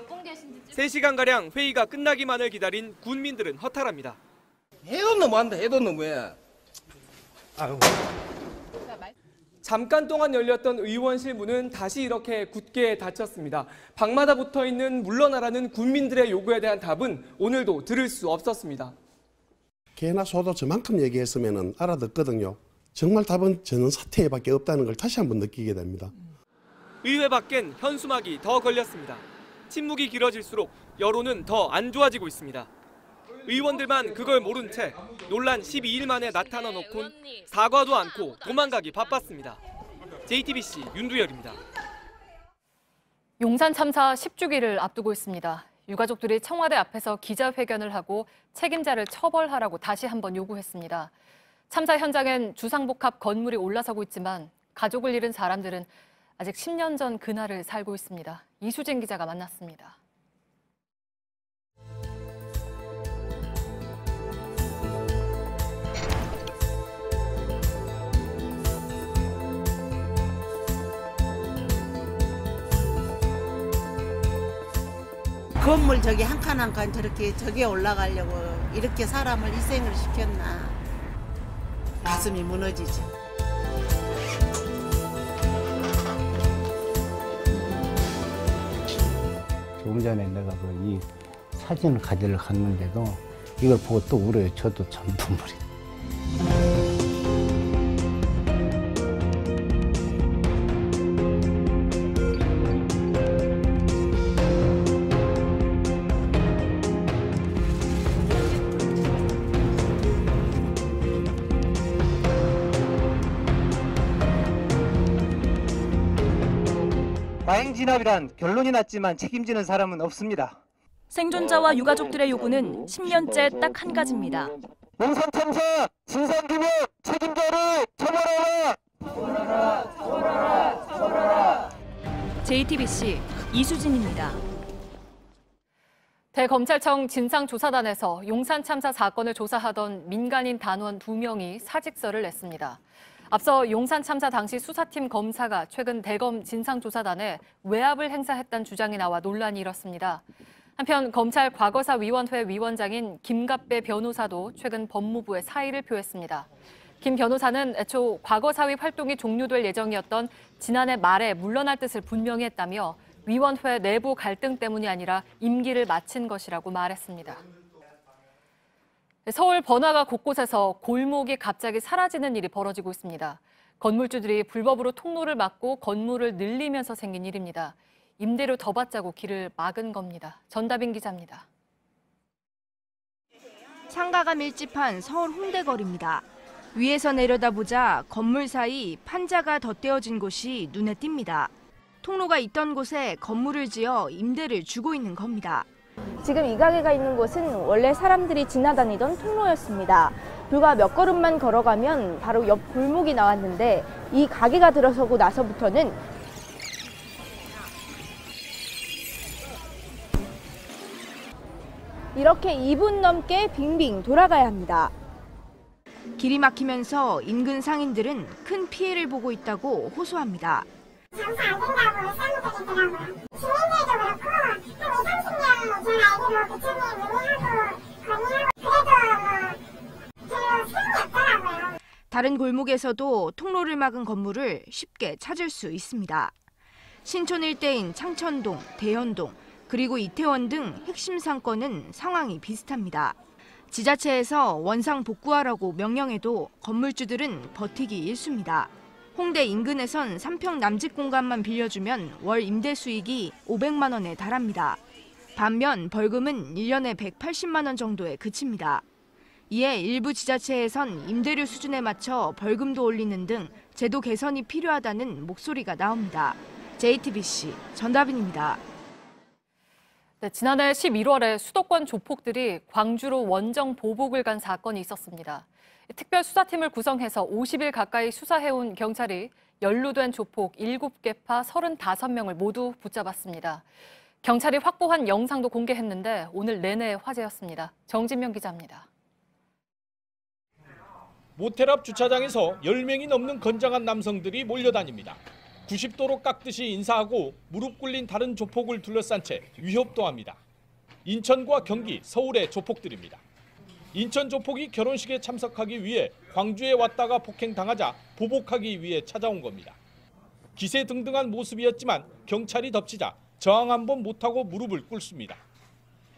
Speaker 4: 3시간가량 회의가 끝나기만을 기다린 군민들은 허탈합니다.
Speaker 8: 해도 너무한다. 해도 너무해. 아유.
Speaker 4: 잠깐 동안 열렸던 의원실 문은 다시 이렇게 굳게 닫혔습니다. 방마다 붙어있는 물러나라는 군민들의 요구에 대한 답은 오늘도 들을 수 없었습니다.
Speaker 9: 개나 소도 저만큼 얘기했으면 알아듣거든요. 정말 답은 저는 사퇴밖에 없다는 걸 다시 한번 느끼게 됩니다.
Speaker 4: 의회 밖엔 현수막이 더 걸렸습니다. 침묵이 길어질수록 여론은 더 안 좋아지고 있습니다. 의원들만 그걸 모른 채 논란 12일 만에 나타나 놓곤 사과도 않고 도망가기 바빴습니다. JTBC 윤두열입니다.
Speaker 26: 용산 참사 10주기를 앞두고 있습니다. 유가족들이 청와대 앞에서 기자회견을 하고 책임자를 처벌하라고 다시 한번 요구했습니다. 참사 현장엔 주상복합 건물이 올라서고 있지만 가족을 잃은 사람들은 아직 10년 전 그날을 살고 있습니다. 이수진 기자가 만났습니다.
Speaker 10: 건물 저기 한 칸 한 칸 저렇게 저기에 올라가려고 이렇게 사람을 희생을 시켰나. 가슴이 무너지지.
Speaker 20: 조금 전에 내가 이 사진을 가지러 갔는데도 이걸 보고 또 울어요. 저도 참 눈물이.
Speaker 22: 과잉 진압이란 결론이 났지만 책임지는 사람은 없습니다.
Speaker 23: 생존자와 유가족들의 요구는 10년째 딱 한 가지입니다.
Speaker 22: 용산 참사 진상규명 책임자를 처벌하라!
Speaker 23: 처벌하라! JTBC 이수진입니다.
Speaker 26: 대검찰청 진상조사단에서 용산 참사 사건을 조사하던 민간인 단원 2명이 사직서를 냈습니다. 앞서 용산 참사 당시 수사팀 검사가 최근 대검 진상조사단에 외압을 행사했다는 주장이 나와 논란이 일었습니다. 한편 검찰 과거사위원회 위원장인 김갑배 변호사도 최근 법무부에 사의를 표했습니다. 김 변호사는 애초 과거사위 활동이 종료될 예정이었던 지난해 말에 물러날 뜻을 분명히 했다며 위원회 내부 갈등 때문이 아니라 임기를 마친 것이라고 말했습니다. 서울 번화가 곳곳에서 골목이 갑자기 사라지는 일이 벌어지고 있습니다. 건물주들이 불법으로 통로를 막고 건물을 늘리면서 생긴 일입니다. 임대료 더 받자고 길을 막은 겁니다. 전다빈 기자입니다.
Speaker 24: 상가가 밀집한 서울 홍대거리입니다. 위에서 내려다보자 건물 사이 판자가 덧대어진 곳이 눈에 띕니다. 통로가 있던 곳에 건물을 지어 임대를 주고 있는 겁니다. 지금 이 가게가 있는 곳은 원래 사람들이 지나다니던 통로였습니다. 불과 몇 걸음만 걸어가면 바로 옆 골목이 나왔는데 이 가게가 들어서고 나서부터는 이렇게 2분 넘게 빙빙 돌아가야 합니다. 길이 막히면서 인근 상인들은 큰 피해를 보고 있다고 호소합니다.
Speaker 25: 장사 안 된다고 싸우더라고요. 주민들도 그렇고 한 20, 30년 전 알기로 부처님 문의하고 건의하고 그래도 뭐
Speaker 3: 다른 골목에서도 통로를 막은 건물을 쉽게 찾을 수 있습니다. 신촌 일대인 창천동, 대연동, 그리고 이태원 등 핵심 상권은 상황이 비슷합니다. 지자체에서 원상 복구하라고 명령해도 건물주들은 버티기 일쑤입니다. 홍대 인근에선 3평 남집 공간만 빌려주면 월 임대 수익이 500만 원에 달합니다. 반면 벌금은 1년에 180만 원 정도에 그칩니다. 이에 일부 지자체에선 임대료 수준에 맞춰 벌금도 올리는 등 제도 개선이 필요하다는 목소리가 나옵니다. JTBC 전다빈입니다.
Speaker 7: 네, 지난해 11월에 수도권 조폭들이 광주로 원정 보복을 간 사건이 있었습니다. 특별수사팀을 구성해서 50일 가까이 수사해온 경찰이 연루된 조폭 7개파 35명을 모두 붙잡았습니다. 경찰이 확보한 영상도 공개했는데 오늘 내내 화제였습니다. 정진명 기자입니다.
Speaker 11: 모텔 앞 주차장에서 10명이 넘는 건장한 남성들이 몰려다닙니다. 90도로 깎듯이 인사하고 무릎 꿇린 다른 조폭을 둘러싼 채 위협도 합니다. 인천과 경기, 서울의 조폭들입니다. 인천 조폭이 결혼식에 참석하기 위해 광주에 왔다가 폭행당하자 보복하기 위해 찾아온 겁니다. 기세등등한 모습이었지만 경찰이 덮치자 저항 한번 못하고 무릎을 꿇습니다.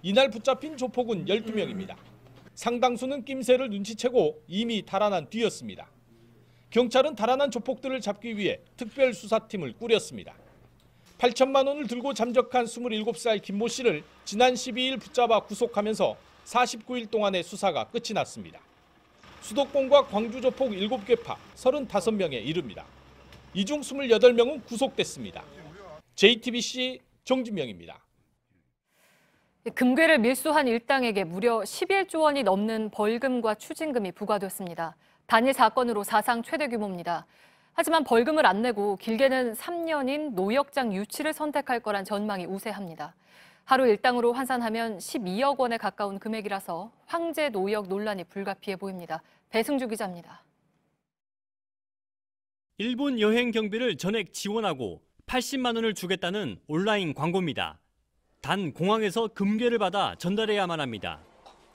Speaker 11: 이날 붙잡힌 조폭은 12명입니다. 상당수는 낌새를 눈치채고 이미 달아난 뒤였습니다. 경찰은 달아난 조폭들을 잡기 위해 특별수사팀을 꾸렸습니다. 8천만 원을 들고 잠적한 27살 김모 씨를 지난 12일 붙잡아 구속하면서 49일 동안의 수사가 끝이 났습니다. 수도권과 광주 조폭 7개파 35명에 이릅니다. 이 중 28명은 구속됐습니다. JTBC 정진명입니다.
Speaker 7: 금괴를 밀수한 일당에게 무려 11조 원이 넘는 벌금과 추징금이 부과됐습니다. 단일 사건으로 사상 최대 규모입니다. 하지만 벌금을 안 내고 길게는 3년인 노역장 유치를 선택할 거란 전망이 우세합니다. 하루 일당으로 환산하면 12억 원에 가까운 금액이라서 황제 노역 논란이 불가피해 보입니다. 배승주 기자입니다.
Speaker 1: 일본 여행 경비를 전액 지원하고 80만 원을 주겠다는 온라인 광고입니다. 단 공항에서 금괴를 받아 전달해야만 합니다.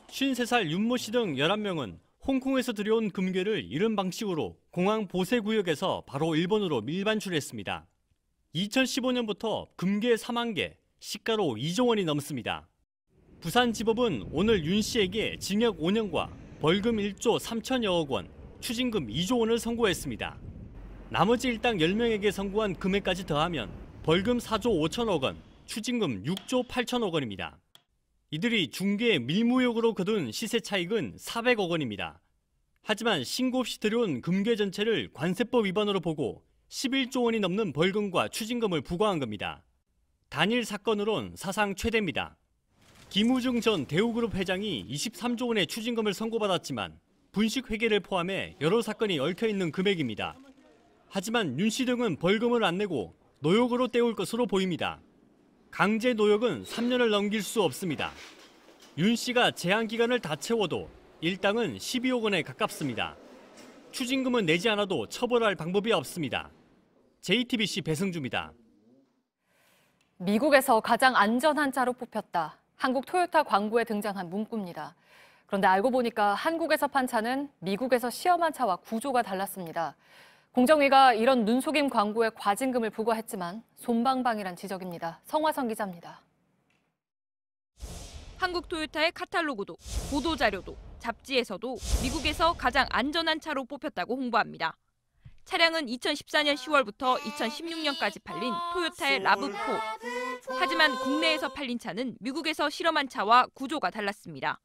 Speaker 1: 53살 윤모 씨 등 11명은 홍콩에서 들여온 금괴를 이런 방식으로 공항 보세구역에서 바로 일본으로 밀반출했습니다. 2015년부터 금괴 4만 개, 시가로 2조 원이 넘습니다. 부산지법은 오늘 윤 씨에게 징역 5년과 벌금 1조 3천여억 원, 추징금 2조 원을 선고했습니다. 나머지 일당 10명에게 선고한 금액까지 더하면 벌금 4조 5천억 원, 추징금 6조 8천억 원입니다. 이들이 중개 밀무역으로 거둔 시세 차익은 400억 원입니다. 하지만 신고 없이 들여온 금괴 전체를 관세법 위반으로 보고 11조 원이 넘는 벌금과 추징금을 부과한 겁니다. 단일 사건으론 사상 최대입니다. 김우중 전 대우그룹 회장이 23조 원의 추징금을 선고받았지만 분식 회계를 포함해 여러 사건이 얽혀있는 금액입니다. 하지만 윤 씨 등은 벌금을 안 내고 노역으로 때울 것으로 보입니다. 강제 노역은 3년을 넘길 수 없습니다. 윤 씨가 제한 기간을 다 채워도 일당은 12억 원에 가깝습니다. 추징금은 내지 않아도 처벌할 방법이 없습니다. JTBC 배승주입니다.
Speaker 7: 미국에서 가장 안전한 차로 뽑혔다. 한국 토요타 광고에 등장한 문구입니다. 그런데 알고 보니까 한국에서 판 차는 미국에서 시험한 차와 구조가 달랐습니다. 공정위가 이런 눈속임 광고에 과징금을 부과했지만 솜방방이란 지적입니다. 성화성 기자입니다.
Speaker 26: 한국 토요타의 카탈로그도 보도자료도 잡지에서도 미국에서 가장 안전한 차로 뽑혔다고 홍보합니다. 차량은 2014년 10월부터 2016년까지 팔린 토요타의 라브4. 하지만 국내에서 팔린 차는 미국에서 실험한 차와 구조가 달랐습니다.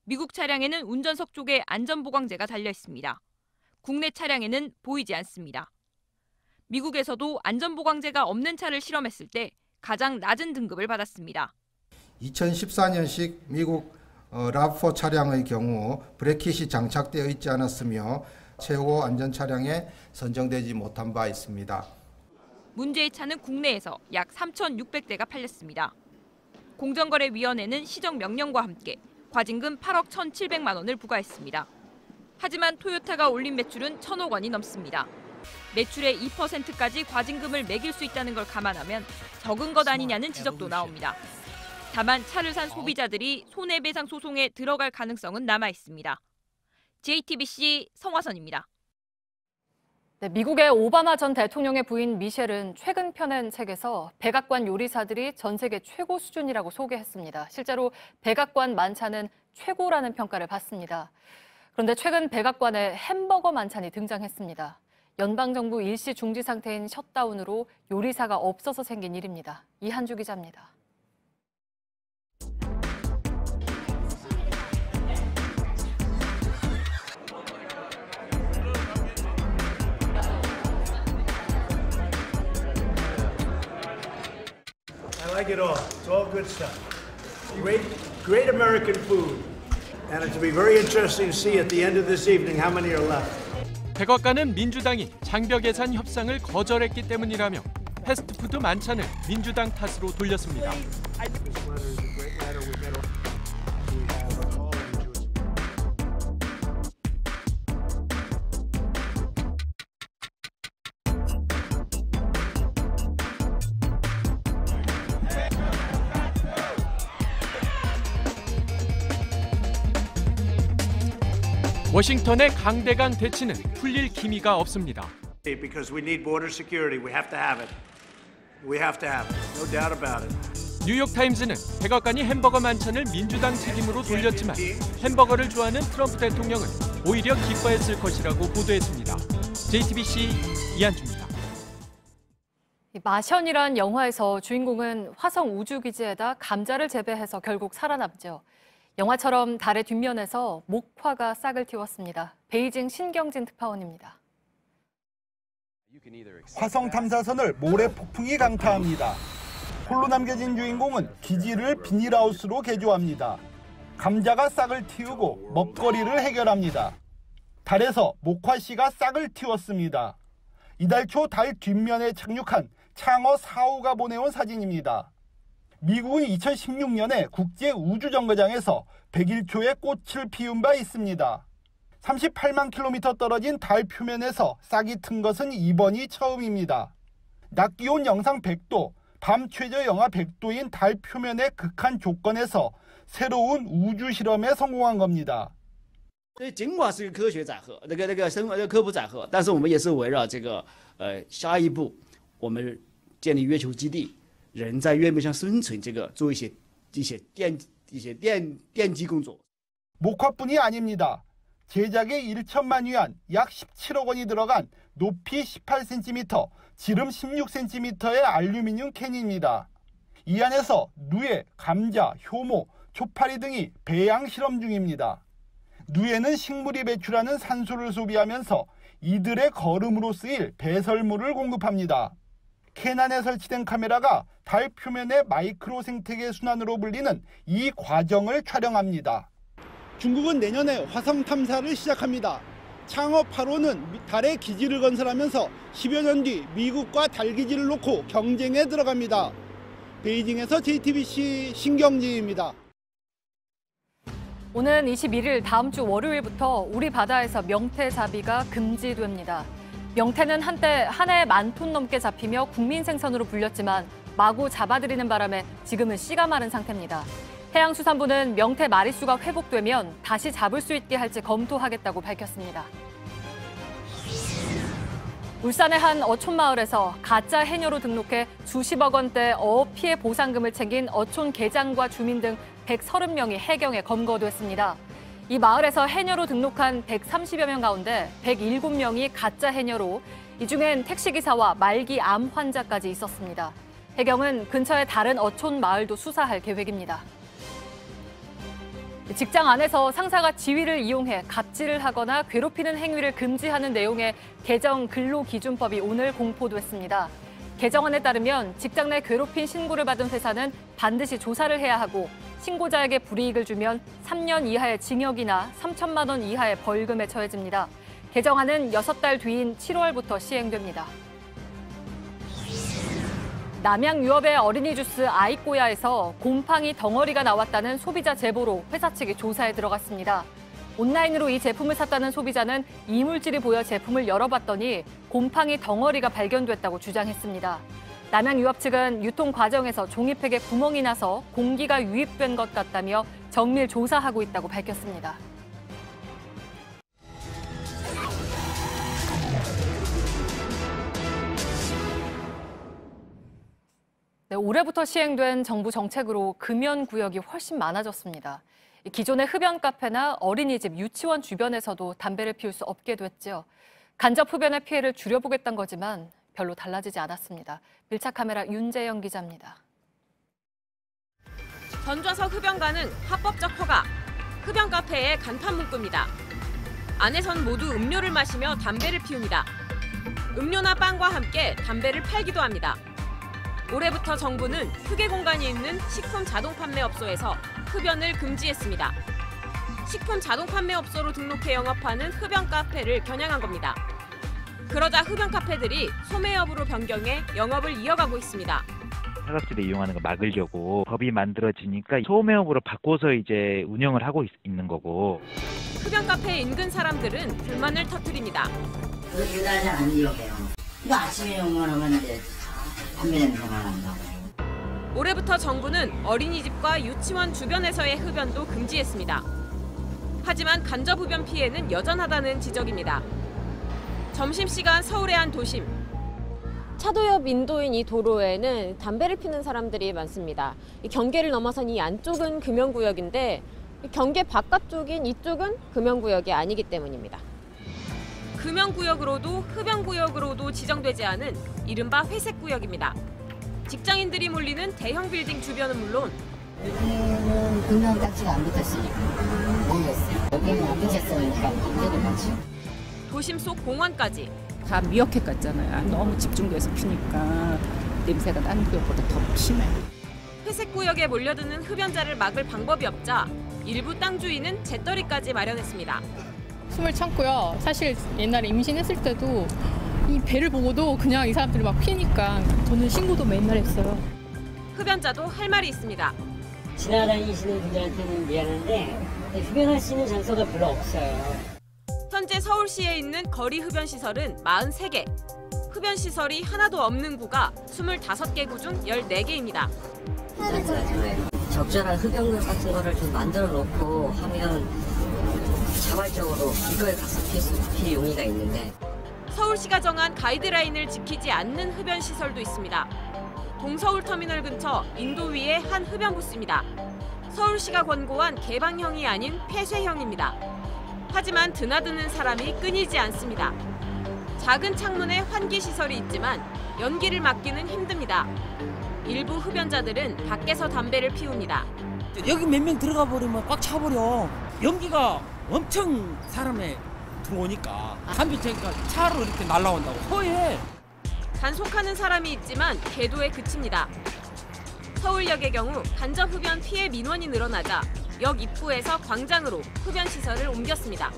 Speaker 26: 미국 차량에는 운전석 쪽에 안전보강제가 달려 있습니다. 국내 차량에는 보이지 않습니다. 미국에서도 안전보강제가 없는 차를 실험했을 때 가장 낮은 등급을 받았습니다.
Speaker 12: 2014년식 미국 랍4 차량의 경우 브레킷이 장착되어 있지 않았으며 최고 안전 차량에 선정되지 못한 바 있습니다.
Speaker 26: 문제의 차는 국내에서 약 3,600대가 팔렸습니다. 공정거래위원회는 시정 명령과 함께 과징금 8억 1,700만 원을 부과했습니다. 하지만 토요타가 올린 매출은 1,000억 원이 넘습니다. 매출의 2%까지 과징금을 매길 수 있다는 걸 감안하면 적은 것 아니냐는 지적도 나옵니다. 다만 차를 산 소비자들이 손해배상 소송에 들어갈 가능성은 남아 있습니다. JTBC 성화선입니다.
Speaker 7: 네, 미국의 오바마 전 대통령의 부인 미셸은 최근 펴낸 책에서 백악관 요리사들이 전 세계 최고 수준이라고 소개했습니다. 실제로 백악관 만찬은 최고라는 평가를 받습니다. 그런데 최근 백악관에 햄버거 만찬이 등장했습니다. 연방정부 일시 중지 상태인 셧다운으로 요리사가 없어서 생긴 일입니다. 이한주 기자입니다.
Speaker 6: I like it all. It's all good stuff. Great American food. And it'll be very interesting to see at the end of this evening how many are left.
Speaker 1: 백악관은 민주당이 장벽 예산 협상을 거절했기 때문이라며 패스트푸드 만찬을 민주당 탓으로 돌렸습니다. 워싱턴의 강대강 대치는 풀릴 기미가 없습니다.
Speaker 6: Because we need border security, we have to have it. We have to have it. No doubt about it.
Speaker 1: 뉴욕타임즈는 백악관이 햄버거 만찬을 민주당 책임으로 돌렸지만 햄버거를 좋아하는 트럼프 대통령은 오히려 기뻐했을 것이라고 보도했습니다. JTBC 이한주입니다.
Speaker 7: 마션이란 영화에서 주인공은 화성 우주기지에다 감자를 재배해서 결국 살아남죠. 영화처럼 달의 뒷면에서 목화가 싹을 틔웠습니다. 베이징 신경진 특파원입니다.
Speaker 13: 화성 탐사선을 모래 폭풍이 강타합니다. 홀로 남겨진 주인공은 기지를 비닐하우스로 개조합니다. 감자가 싹을 틔우고 먹거리를 해결합니다. 달에서 목화씨가 싹을 틔웠습니다. 이달 초 달 뒷면에 착륙한 창어 4호가 보내온 사진입니다. 미국은 2016년에 국제우주정거장에서 101초의 꽃을 피운 바 있습니다. 38만 킬로미터 떨어진 달 표면에서 싹이 튼 것은 이번이 처음입니다. 낮 기온 영상 100도, 밤 최저 영하 100도인 달 표면의 극한 조건에서 새로운 우주 실험에 성공한 겁니다.
Speaker 14: 尽管是个科学载荷，科普载荷，但是我们也是围绕这个下一步我们建立月球基地。 人在月面上生存，这个做一些奠基工作。
Speaker 13: 목화뿐이 아닙니다. 제작에 1천만 위안, 약 17억 원이 들어간 높이 18cm, 지름 16cm의 알루미늄 캔입니다. 이 안에서 누에, 감자, 효모, 초파리 등이 배양 실험 중입니다. 누에는 식물이 배출하는 산소를 소비하면서 이들의 거름으로 쓰일 배설물을 공급합니다. 캔 안에 설치된 카메라가 달 표면의 마이크로 생태계 순환으로 불리는 이 과정을 촬영합니다. 중국은 내년에 화성 탐사를 시작합니다. 창어 8호는 달에 기지를 건설하면서 10여 년 뒤 미국과 달 기지를 놓고 경쟁에 들어갑니다. 베이징에서 JTBC 신경진입니다.
Speaker 7: 오는 21일 다음 주 월요일부터 우리 바다에서 명태잡이가 금지됩니다. 명태는 한때 한 해에 10,000톤 넘게 잡히며 국민 생선으로 불렸지만 마구 잡아들이는 바람에 지금은 씨가 마른 상태입니다. 해양수산부는 명태 마리수가 회복되면 다시 잡을 수 있게 할지 검토하겠다고 밝혔습니다. 울산의 한 어촌 마을에서 가짜 해녀로 등록해 수십억 원대 어업 피해 보상금을 챙긴 어촌 계장과 주민 등 130명이 해경에 검거됐습니다. 이 마을에서 해녀로 등록한 130여 명 가운데 107명이 가짜 해녀로 이 중엔 택시기사와 말기 암 환자까지 있었습니다. 해경은 근처의 다른 어촌 마을도 수사할 계획입니다. 직장 안에서 상사가 지위를 이용해 갑질을 하거나 괴롭히는 행위를 금지하는 내용의 개정 근로기준법이 오늘 공포됐습니다. 개정안에 따르면 직장 내 괴롭힘 신고를 받은 회사는 반드시 조사를 해야 하고 신고자에게 불이익을 주면 3년 이하의 징역이나 3천만 원 이하의 벌금에 처해집니다. 개정안은 6달 뒤인 7월부터 시행됩니다. 남양 유업의 어린이 주스 아이꼬야에서 곰팡이 덩어리가 나왔다는 소비자 제보로 회사 측이 조사에 들어갔습니다. 온라인으로 이 제품을 샀다는 소비자는 이물질이 보여 제품을 열어봤더니 곰팡이 덩어리가 발견됐다고 주장했습니다. 남양 유업 측은 유통 과정에서 종이팩에 구멍이 나서 공기가 유입된 것 같다며 정밀 조사하고 있다고 밝혔습니다. 올해부터 시행된 정부 정책으로 금연구역이 훨씬 많아졌습니다. 기존의 흡연 카페나 어린이집, 유치원 주변에서도 담배를 피울 수 없게 됐죠. 간접 흡연의 피해를 줄여보겠다는 거지만 별로 달라지지 않았습니다. 밀착 카메라 윤재영 기자입니다.
Speaker 2: 전좌석 흡연 가능, 합법적 허가. 흡연 카페의 간판 문구입니다. 안에선 모두 음료를 마시며 담배를 피웁니다. 음료나 빵과 함께 담배를 팔기도 합니다. 올해부터 정부는 흡외 공간이 있는 식품 자동 판매업소에서 흡연을 금지했습니다. 식품 자동 판매업소로 등록해 영업하는 흡연 카페를 겨냥한 겁니다. 그러자 흡연 카페들이 소매업으로 변경해 영업을 이어가고 있습니다.
Speaker 15: 사각지대 이용하는 거 막으려고 법이 만들어지니까 소매업으로 바꿔서 이제 운영을 하고 있는 거고.
Speaker 2: 흡연 카페 인근 사람들은 불만을 터뜨립니다.
Speaker 16: 유달잘 안 이용해요. 이거 아침에 응원하면 이제 담배 냄새가 난다고.
Speaker 2: 올해부터 정부는 어린이집과 유치원 주변에서의 흡연도 금지했습니다. 하지만 간접 흡연 피해는 여전하다는 지적입니다. 점심시간 서울의 한 도심.
Speaker 17: 차도 옆 인도인 이 도로에는 담배를 피우는 사람들이 많습니다. 이 경계를 넘어선 이 안쪽은 금연구역인데 경계 바깥쪽인 이쪽은 금연구역이 아니기 때문입니다.
Speaker 2: 금연구역으로도 흡연구역으로도 지정되지 않은 이른바 회색구역입니다. 직장인들이 몰리는 대형 빌딩 주변은 물론
Speaker 16: 여기는 금연 딱지가 안 붙었으니까 모르겠어요. 여기는 안 붙였으니까 문제도 많지.
Speaker 2: 도심 속 공원까지.
Speaker 18: 다 미어캣 같잖아요. 너무 집중돼서 피니까 냄새가 다른 구역보다 더 심해.
Speaker 2: 회색구역에 몰려드는 흡연자를 막을 방법이 없자 일부 땅 주인은 재떨이까지 마련했습니다.
Speaker 19: 숨을 참고요. 사실 옛날에 임신했을 때도 이 배를 보고도 그냥 이 사람들이 막 피니까 저는 신고도 맨날 했어요.
Speaker 2: 흡연자도 할 말이 있습니다.
Speaker 16: 지나다니시는 분들한테는 미안한데 흡연할 수 있는 장소가 별로 없어요.
Speaker 2: 현재 서울시에 있는 거리 흡연 시설은 43개. 흡연 시설이 하나도 없는 구가 25개 구 중 14개입니다.
Speaker 16: 적절한 흡연구 같은 거를 좀 만들어 놓고 하면 자발적으로 이거에 가서 필 용의가 있는데.
Speaker 2: 서울시가 정한 가이드라인을 지키지 않는 흡연 시설도 있습니다. 동서울터미널 근처 인도위의 한 흡연 부스입니다. 서울시가 권고한 개방형이 아닌 폐쇄형입니다. 하지만 드나드는 사람이 끊이지 않습니다. 작은 창문에 환기 시설이 있지만 연기를 막기는 힘듭니다. 일부 흡연자들은 밖에서 담배를 피웁니다.
Speaker 21: 여기 몇 명 들어가 버리면 꽉 차버려. 연기가 엄청 사람에 들어오니까 담배채가 차로 이렇게 날아온다고 허해.
Speaker 2: 단속하는 사람이 있지만 계도에 그칩니다. 서울역의 경우 간접 흡연 피해 민원이 늘어나자 역 입구에서 광장으로 흡연 시설을 옮겼습니다.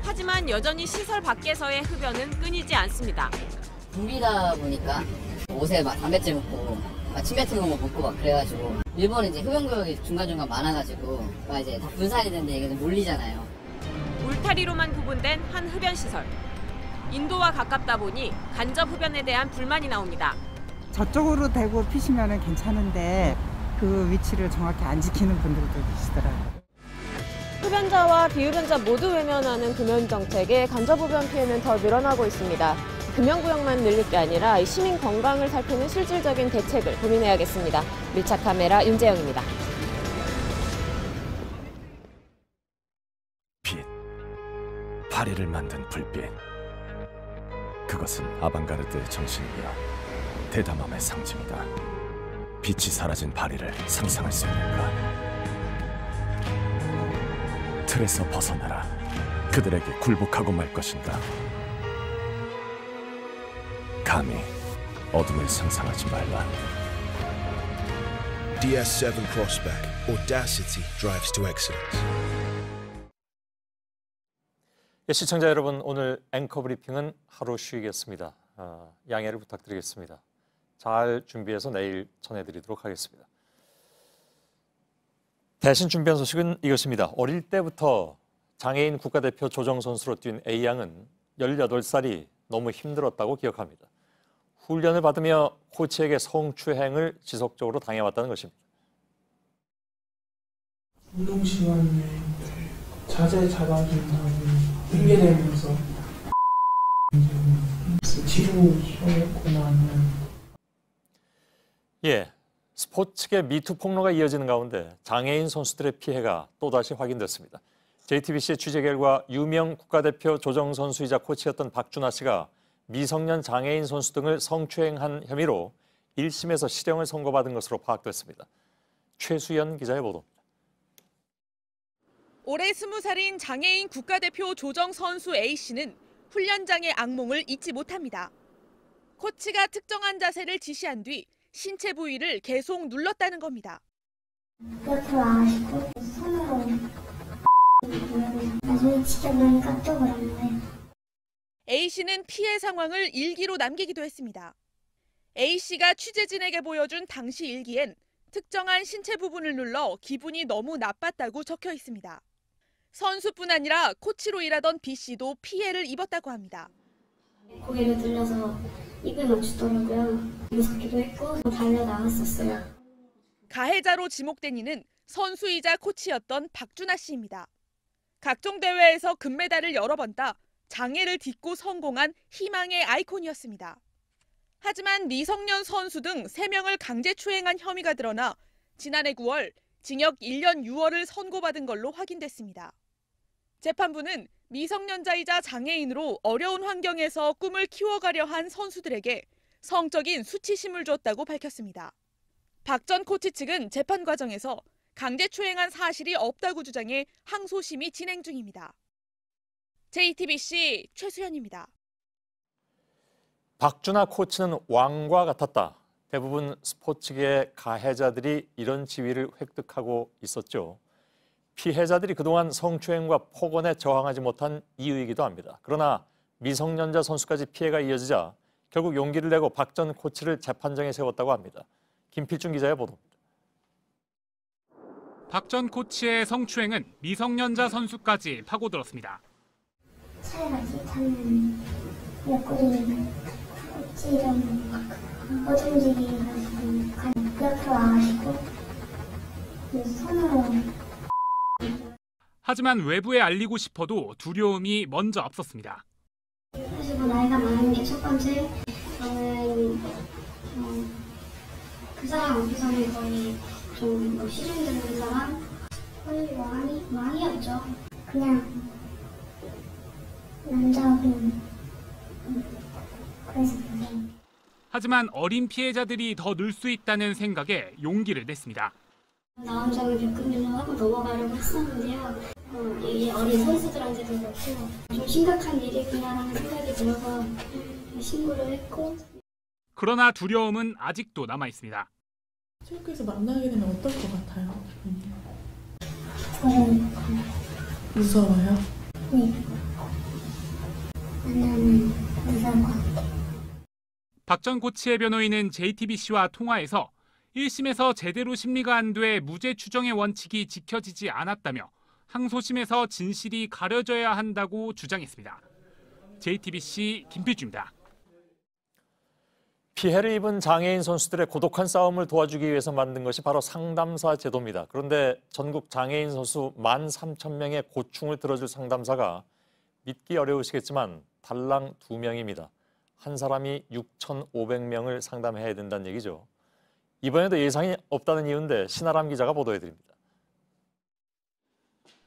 Speaker 2: 하지만 여전히 시설 밖에서의 흡연은 끊이지 않습니다.
Speaker 16: 붐비다 보니까 옷에 막 담배째 묻고 침 같은 거 묻고 막 그래가지고 일본은 이제 흡연구역이 중간중간 많아가지고 막 이제 다 분산이 되는데 이게 몰리잖아요.
Speaker 2: 울타리로만 구분된 한 흡연 시설. 인도와 가깝다 보니 간접 흡연에 대한 불만이 나옵니다.
Speaker 28: 저쪽으로 대고 피시면 괜찮은데 그 위치를 정확히 안 지키는 분들도 계시더라고요.
Speaker 17: 흡연자와 비흡연자 모두 외면하는 금연 정책에 간접 흡연 피해는 더 늘어나고 있습니다. 금연구역만 늘릴 게 아니라 시민 건강을 살피는 실질적인 대책을 고민해야겠습니다. 밀착 카메라 윤재영입니다.
Speaker 29: 빛, 파리를 만든 불빛. 그것은 아방가르드의 정신이며 대담함의 상징이다. 빛이 사라진 파리를 상상할 수 있는가? 틀에서 벗어나라. 그들에게 굴복하고 말 것인가? 감히 어둠을 상상하지 말라.
Speaker 30: DS7 Crossback. Audacity drives to excellence.
Speaker 31: 시청자 여러분, 오늘 앵커 브리핑은 하루 쉬겠습니다. 양해를 부탁드리겠습니다. 잘 준비해서 내일 전해드리도록 하겠습니다. 대신 준비한 소식은 이것입니다. 어릴 때부터 장애인 국가대표 조정선수로 뛴 A양은 18살이 너무 힘들었다고 기억합니다. 훈련을 받으며 코치에게 성추행을 지속적으로 당해왔다는 것입니다.
Speaker 32: 운동 시간에 자세 잡아준다고 핑계대면서 치료했거나 하면
Speaker 31: 스포츠계 미투 폭로가 이어지는 가운데 장애인 선수들의 피해가 또다시 확인됐습니다. JTBC의 취재 결과 유명 국가대표 조정 선수이자 코치였던 박준하 씨가 미성년 장애인 선수 등을 성추행한 혐의로 1심에서 실형을 선고받은 것으로 파악됐습니다. 최수연 기자의 보도입니다.
Speaker 3: 올해 20살인 장애인 국가대표 조정 선수 A씨는 훈련장의 악몽을 잊지 못합니다. 코치가 특정한 자세를 지시한 뒤 신체 부위를 계속 눌렀다는 겁니다.
Speaker 4: 옆으로 안 하시고 손으로 나중에 지켜보니까 또 그런 거예요.
Speaker 3: A씨는 피해 상황을 일기로 남기기도 했습니다. A씨가 취재진에게 보여준 당시 일기엔 특정한 신체 부분을 눌러 기분이 너무 나빴다고 적혀 있습니다. 선수뿐 아니라 코치로 일하던 B씨도 피해를 입었다고 합니다.
Speaker 4: 고개를 들려서 입을 맞추더라고요. 무섭기도 했고 달려나갔었어요.
Speaker 3: 가해자로 지목된 이는 선수이자 코치였던 박준하 씨입니다. 각종 대회에서 금메달을 여러 번 따 장애를 딛고 성공한 희망의 아이콘이었습니다. 하지만 미성년 선수 등 3명을 강제추행한 혐의가 드러나 지난해 9월 징역 1년 6월을 선고받은 걸로 확인됐습니다. 재판부는 미성년자이자 장애인으로 어려운 환경에서 꿈을 키워가려 한 선수들에게 성적인 수치심을 줬다고 밝혔습니다. 박 전 코치 측은 재판 과정에서 강제추행한 사실이 없다고 주장해 항소심이 진행 중입니다. JTBC 최수연입니다.
Speaker 31: 박준하 코치는 왕과 같았다. 대부분 스포츠계 가해자들이 이런 지위를 획득하고 있었죠. 피해자들이 그동안 성추행과 폭언에 저항하지 못한 이유이기도 합니다. 그러나 미성년자 선수까지 피해가 이어지자 결국 용기를 내고 박 전 코치를 재판정에 세웠다고 합니다. 김필중 기자의 보도입니다.
Speaker 1: 박 전 코치의 성추행은 미성년자 선수까지 파고들었습니다.
Speaker 4: 차에가 타면 옆구리 찌르면 어둠지기가지고 옆으로 와가지고 손으로.
Speaker 1: 하지만 외부에 알리고 싶어도 두려움이 먼저 앞섰습니다.
Speaker 4: 사실 나이가 많은 게 첫 번째, 저는 그 사람 앞에서는 거의 좀 시중되는 사람, 거의 왕이었죠. 그냥 남자분 그래서 그냥.
Speaker 1: 하지만 어린 피해자들이 더 늘 수 있다는 생각에 용기를 냈습니다.
Speaker 4: 나온 점을 겪으면서 하고 넘어가려고 했었는데요. 이게 어린 선수들한테도 그렇고 좀 심각한 일이구나라는 생각이 들어서 신고를 했고.
Speaker 1: 그러나 두려움은 아직도 남아 있습니다.
Speaker 32: 체육회에서 만나게 되면 어떨 것 같아요?
Speaker 4: 저는
Speaker 32: 무서워요?
Speaker 4: 네. 만나면 무서울 것 같아요.
Speaker 1: 박 전 코치의 변호인은 JTBC와 통화에서 1심에서 제대로 심리가 안 돼 무죄 추정의 원칙이 지켜지지 않았다며 항소심에서 진실이 가려져야 한다고 주장했습니다. JTBC 김필주입니다.
Speaker 31: 피해를 입은 장애인 선수들의 고독한 싸움을 도와주기 위해서 만든 것이 바로 상담사 제도입니다. 그런데 전국 장애인 선수 13,000명의 고충을 들어줄 상담사가 믿기 어려우시겠지만 달랑 2명입니다. 한 사람이 6,500명을 상담해야 된다는 얘기죠. 이번에도 예상이 없다는 이유인데 신아람 기자가 보도해드립니다.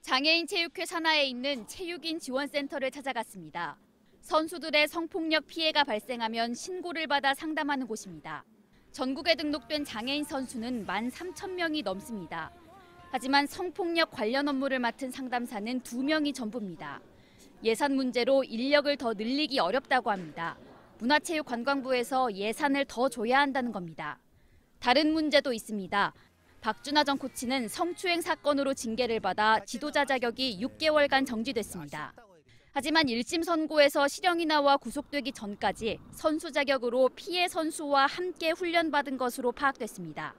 Speaker 5: 장애인 체육회 산하에 있는 체육인 지원센터를 찾아갔습니다. 선수들의 성폭력 피해가 발생하면 신고를 받아 상담하는 곳입니다. 전국에 등록된 장애인 선수는 13,000명이 넘습니다. 하지만 성폭력 관련 업무를 맡은 상담사는 2명이 전부입니다. 예산 문제로 인력을 더 늘리기 어렵다고 합니다. 문화체육관광부에서 예산을 더 줘야 한다는 겁니다. 다른 문제도 있습니다. 박준하 전 코치는 성추행 사건으로 징계를 받아 지도자 자격이 6개월간 정지됐습니다. 하지만 1심 선고에서 실형이 나와 구속되기 전까지 선수 자격으로 피해 선수와 함께 훈련받은 것으로 파악됐습니다.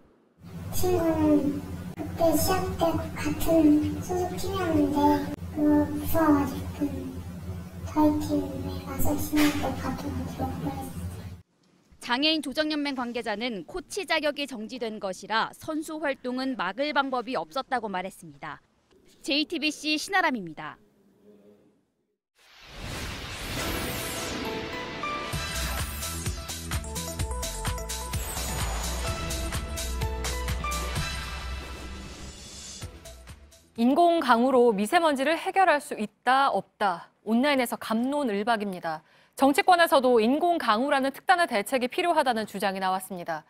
Speaker 4: 친구는 그때 시합 때 같은 소속팀이었는데 그거 무서워가지고 저희 팀에 가서 시합 때 가져가지고 그랬어요.
Speaker 5: 장애인 조정연맹 관계자는 코치 자격이 정지된 것이라 선수 활동은 막을 방법이 없었다고 말했습니다. JTBC 신아람입니다.
Speaker 7: 인공 강우로 미세먼지를 해결할 수 있다, 없다. 온라인에서 갑론을박입니다. 정치권에서도 인공 강우라는 특단의 대책이 필요하다는 주장이 나왔습니다.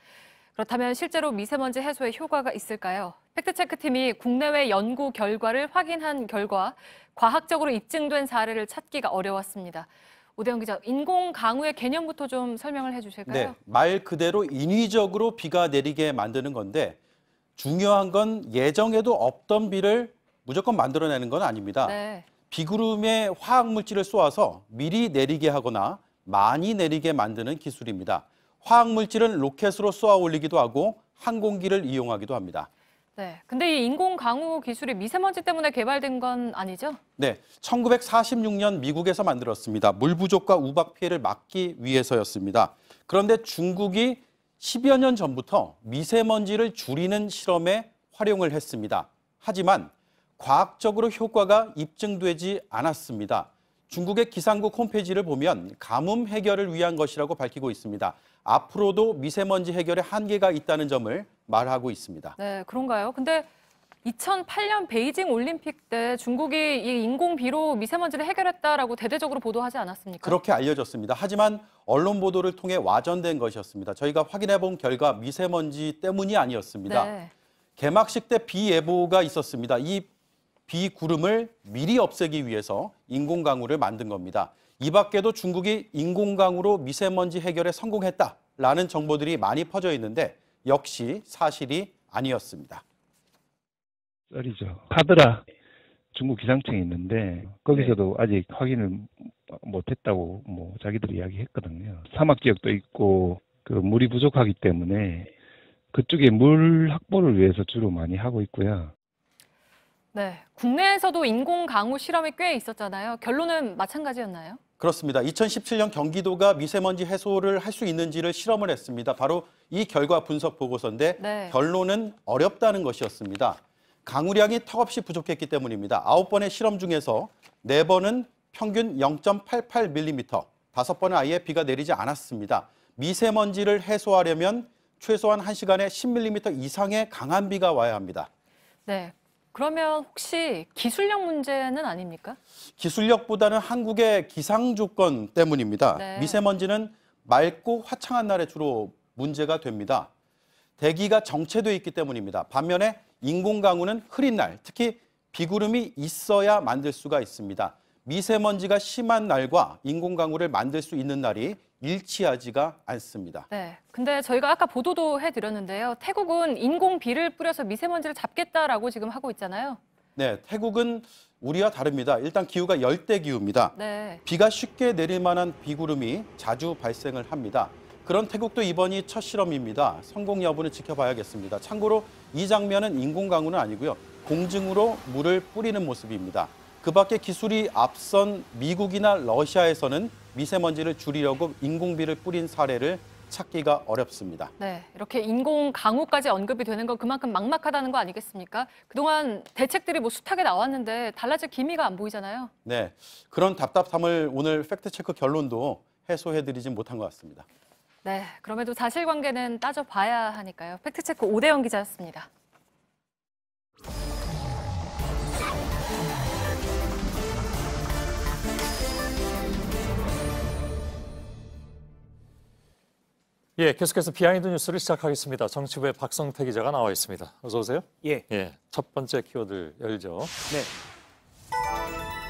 Speaker 7: 그렇다면 실제로 미세먼지 해소에 효과가 있을까요? 팩트체크팀이 국내외 연구 결과를 확인한 결과 과학적으로 입증된 사례를 찾기가 어려웠습니다. 오대영 기자, 인공 강우의 개념부터 좀 설명을 해주실까요?
Speaker 8: 네, 말 그대로 인위적으로 비가 내리게 만드는 건데 중요한 건 예정에도 없던 비를 무조건 만들어내는 건 아닙니다.
Speaker 7: 네.
Speaker 8: 비구름에 화학물질을 쏘아서 미리 내리게 하거나 많이 내리게 만드는 기술입니다. 화학물질은 로켓으로 쏘아 올리기도 하고 항공기를 이용하기도 합니다.
Speaker 7: 네, 근데 이 인공 강우 기술이 미세먼지 때문에 개발된 건 아니죠?
Speaker 8: 네, 1946년 미국에서 만들었습니다. 물 부족과 우박 피해를 막기 위해서였습니다. 그런데 중국이 10여 년 전부터 미세먼지를 줄이는 실험에 활용을 했습니다. 하지만 과학적으로 효과가 입증되지 않았습니다. 중국의 기상국 홈페이지를 보면 가뭄 해결을 위한 것이라고 밝히고 있습니다. 앞으로도 미세먼지 해결에 한계가 있다는 점을 말하고 있습니다.
Speaker 7: 네, 그런가요? 근데 2008년 베이징 올림픽 때 중국이 이 인공비로 미세먼지를 해결했다라고 대대적으로 보도하지 않았습니까?
Speaker 8: 그렇게 알려졌습니다. 하지만 언론 보도를 통해 와전된 것이었습니다. 저희가 확인해 본 결과 미세먼지 때문이 아니었습니다.
Speaker 7: 네.
Speaker 8: 개막식 때 비 예보가 있었습니다. 이 비구름을 미리 없애기 위해서 인공강우를 만든 겁니다. 이 밖에도 중국이 인공강우로 미세먼지 해결에 성공했다라는 정보들이 많이 퍼져 있는데 역시 사실이 아니었습니다.
Speaker 9: 썰이죠. 카드라 중국 기상청이 있는데 거기서도 아직 확인을 못했다고 자기들이 이야기했거든요. 사막 지역도 있고 그 물이 부족하기 때문에 그쪽에 물 확보를 위해서 주로 많이 하고 있고요.
Speaker 7: 네, 국내에서도 인공 강우 실험이 꽤 있었잖아요. 결론은 마찬가지였나요?
Speaker 8: 그렇습니다. 2017년 경기도가 미세먼지 해소를 할 수 있는지를 실험을 했습니다. 바로 이 결과 분석 보고서인데
Speaker 7: 네.
Speaker 8: 결론은 어렵다는 것이었습니다. 강우량이 턱없이 부족했기 때문입니다. 9번의 실험 중에서 4번은 평균 0.88mm, 5번은 아예 비가 내리지 않았습니다. 미세먼지를 해소하려면 최소한 1시간에 10mm 이상의 강한 비가 와야 합니다.
Speaker 7: 네. 그러면 혹시 기술력 문제는 아닙니까?
Speaker 8: 기술력보다는 한국의 기상 조건 때문입니다.
Speaker 7: 네.
Speaker 8: 미세먼지는 맑고 화창한 날에 주로 문제가 됩니다. 대기가 정체되어 있기 때문입니다. 반면에 인공강우는 흐린 날, 특히 비구름이 있어야 만들 수가 있습니다. 미세먼지가 심한 날과 인공강우를 만들 수 있는 날이 일치하지가 않습니다.
Speaker 7: 네, 근데 저희가 아까 보도도 해드렸는데요. 태국은 인공비를 뿌려서 미세먼지를 잡겠다라고 지금 하고 있잖아요.
Speaker 8: 네, 태국은 우리와 다릅니다. 일단 기후가 열대 기후입니다.
Speaker 7: 네.
Speaker 8: 비가 쉽게 내릴 만한 비구름이 자주 발생을 합니다. 그런 태국도 이번이 첫 실험입니다. 성공 여부는 지켜봐야겠습니다. 참고로 이 장면은 인공강우는 아니고요. 공증으로 물을 뿌리는 모습입니다. 그 밖에 기술이 앞선 미국이나 러시아에서는 미세먼지를 줄이려고 인공비를 뿌린 사례를 찾기가 어렵습니다.
Speaker 7: 네, 이렇게 인공 강우까지 언급이 되는 건 그만큼 막막하다는 거 아니겠습니까? 그동안 대책들이 숱하게 나왔는데 달라질 기미가 안 보이잖아요.
Speaker 8: 네, 그런 답답함을 오늘 팩트체크 결론도 해소해드리진 못한 것 같습니다.
Speaker 7: 네, 그럼에도 사실관계는 따져봐야 하니까요. 팩트체크 오대영 기자였습니다.
Speaker 31: 예, 계속해서 비하인드 뉴스를 시작하겠습니다. 정치부의 박성태 기자가 나와 있습니다. 어서 오세요.
Speaker 21: 예.
Speaker 31: 첫 번째 키워드 열죠.
Speaker 21: 네.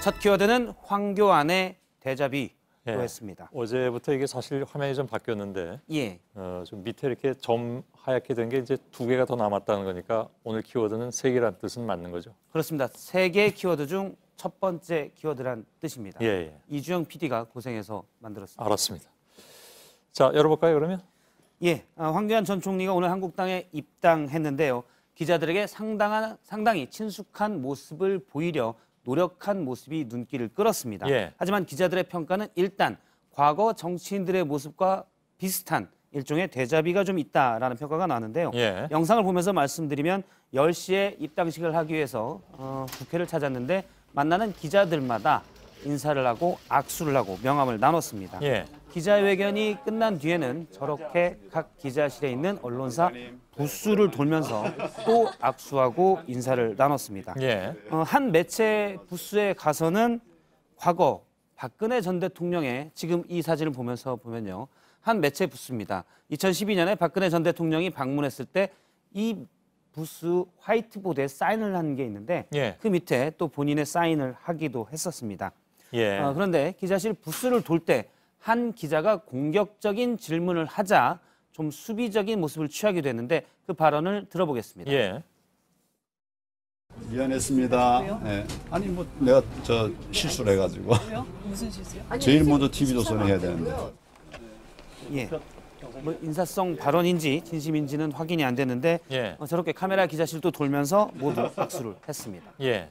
Speaker 21: 첫 키워드는 황교안의 대자비로
Speaker 31: 예.
Speaker 21: 했습니다.
Speaker 31: 어제부터 이게 사실 화면이 좀 바뀌었는데,
Speaker 21: 예.
Speaker 31: 좀 밑에 이렇게 점 하얗게 된 게 이제 2개가 더 남았다는 거니까 오늘 키워드는 3개란 뜻은 맞는 거죠?
Speaker 21: 그렇습니다. 3개 키워드 중 첫 번째 키워드란 뜻입니다.
Speaker 31: 예.
Speaker 21: 이주영 PD가 고생해서 만들었습니다.
Speaker 31: 알았습니다. 자, 열어볼까요, 그러면?
Speaker 21: 예, 황교안 전 총리가 오늘 한국당에 입당했는데요. 기자들에게 상당히 친숙한 모습을 보이려 노력한 모습이 눈길을 끌었습니다.
Speaker 31: 예.
Speaker 21: 하지만 기자들의 평가는 일단 과거 정치인들의 모습과 비슷한 일종의 대자비가 좀 있다라는 평가가 나왔는데요.
Speaker 31: 예.
Speaker 21: 영상을 보면서 말씀드리면 10시에 입당식을 하기 위해서 국회를 찾았는데 만나는 기자들마다 인사를 하고 악수를 하고 명함을 나눴습니다.
Speaker 31: 예.
Speaker 21: 기자회견이 끝난 뒤에는 저렇게 각 기자실에 있는 언론사 부스를 돌면서 또 악수하고 인사를 나눴습니다.
Speaker 31: 예.
Speaker 21: 한 매체 부스에 가서는 과거 박근혜 전 대통령의 지금 이 사진을 보면요. 한 매체 부스입니다. 2012년에 박근혜 전 대통령이 방문했을 때 이 부스 화이트보드에 사인을 한 게 있는데
Speaker 31: 예.
Speaker 21: 그 밑에 또 본인의 사인을 하기도 했었습니다.
Speaker 31: 예.
Speaker 21: 그런데 기자실 부스를 돌 때 한 기자가 공격적인 질문을 하자 좀 수비적인 모습을 취하게 됐는데 그 발언을 들어보겠습니다.
Speaker 31: 예.
Speaker 6: 미안했습니다. 네. 아니 뭐 내가 실수를 해가지고.
Speaker 10: 왜요? 무슨 실수요?
Speaker 6: 제일 먼저 TV조선에 해야 되는데.
Speaker 21: 예. 뭐 인사성 발언인지 진심인지는 확인이 안 됐는데
Speaker 31: 예.
Speaker 21: 저렇게 카메라 기자실도 돌면서 모두 악수를 했습니다.
Speaker 31: 예.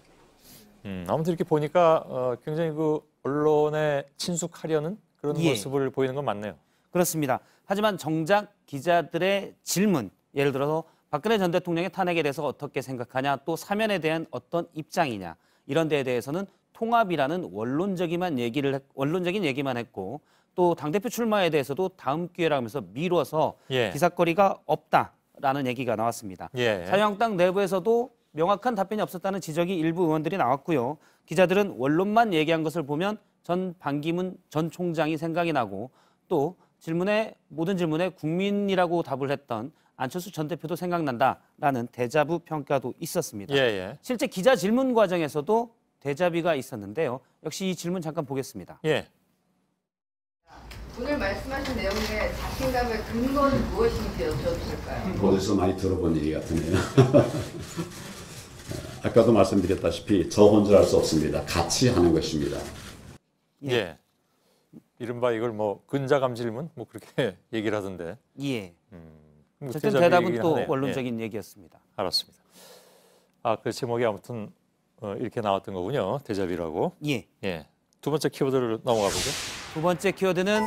Speaker 31: 아무튼 이렇게 보니까 굉장히 그 언론에 친숙하려는 그런
Speaker 21: 예.
Speaker 31: 모습을 보이는 건 맞네요.
Speaker 21: 그렇습니다. 하지만 정작 기자들의 질문, 예를 들어서 박근혜 전 대통령의 탄핵에 대해서 어떻게 생각하냐, 또 사면에 대한 어떤 입장이냐, 이런 데에 대해서는 통합이라는 원론적인 얘기만 했고 또 당대표 출마에 대해서도 다음 기회라면서 미뤄서
Speaker 31: 예.
Speaker 21: 기사거리가 없다라는 얘기가 나왔습니다.
Speaker 31: 예.
Speaker 21: 자유한국당 내부에서도 명확한 답변이 없었다는 지적이 일부 의원들이 나왔고요. 기자들은 원론만 얘기한 것을 보면 전 반기문 전 총장이 생각이 나고 또 모든 질문에 국민이라고 답을 했던 안철수 전 대표도 생각난다라는 데자부 평가도 있었습니다.
Speaker 31: 예.
Speaker 21: 실제 기자 질문 과정에서도 데자뷰가 있었는데요. 역시 이 질문 잠깐 보겠습니다.
Speaker 31: 예.
Speaker 11: 오늘 말씀하신 내용 중에 자신감의 근거는 무엇인지 여쭤볼까요?
Speaker 6: 어디서 많이 들어본 얘기 같으네요. 아까도 말씀드렸다시피 저 혼자 할 수 없습니다. 같이 하는 것입니다.
Speaker 31: 예. 이른바 이걸 뭐 근자감 질문 뭐 그렇게 얘기를 하던데.
Speaker 21: 예.
Speaker 31: 뭐
Speaker 21: 어쨌든
Speaker 31: 데자뷰
Speaker 21: 대답은
Speaker 31: 얘기긴
Speaker 21: 또
Speaker 31: 하네요.
Speaker 21: 원론적인 얘기였습니다.
Speaker 31: 알았습니다. 그 제목이 아무튼 이렇게 나왔던 거군요. 데자뷰라고.
Speaker 21: 예.
Speaker 31: 두 번째 키워드를 넘어가 보죠.
Speaker 21: 두 번째 키워드는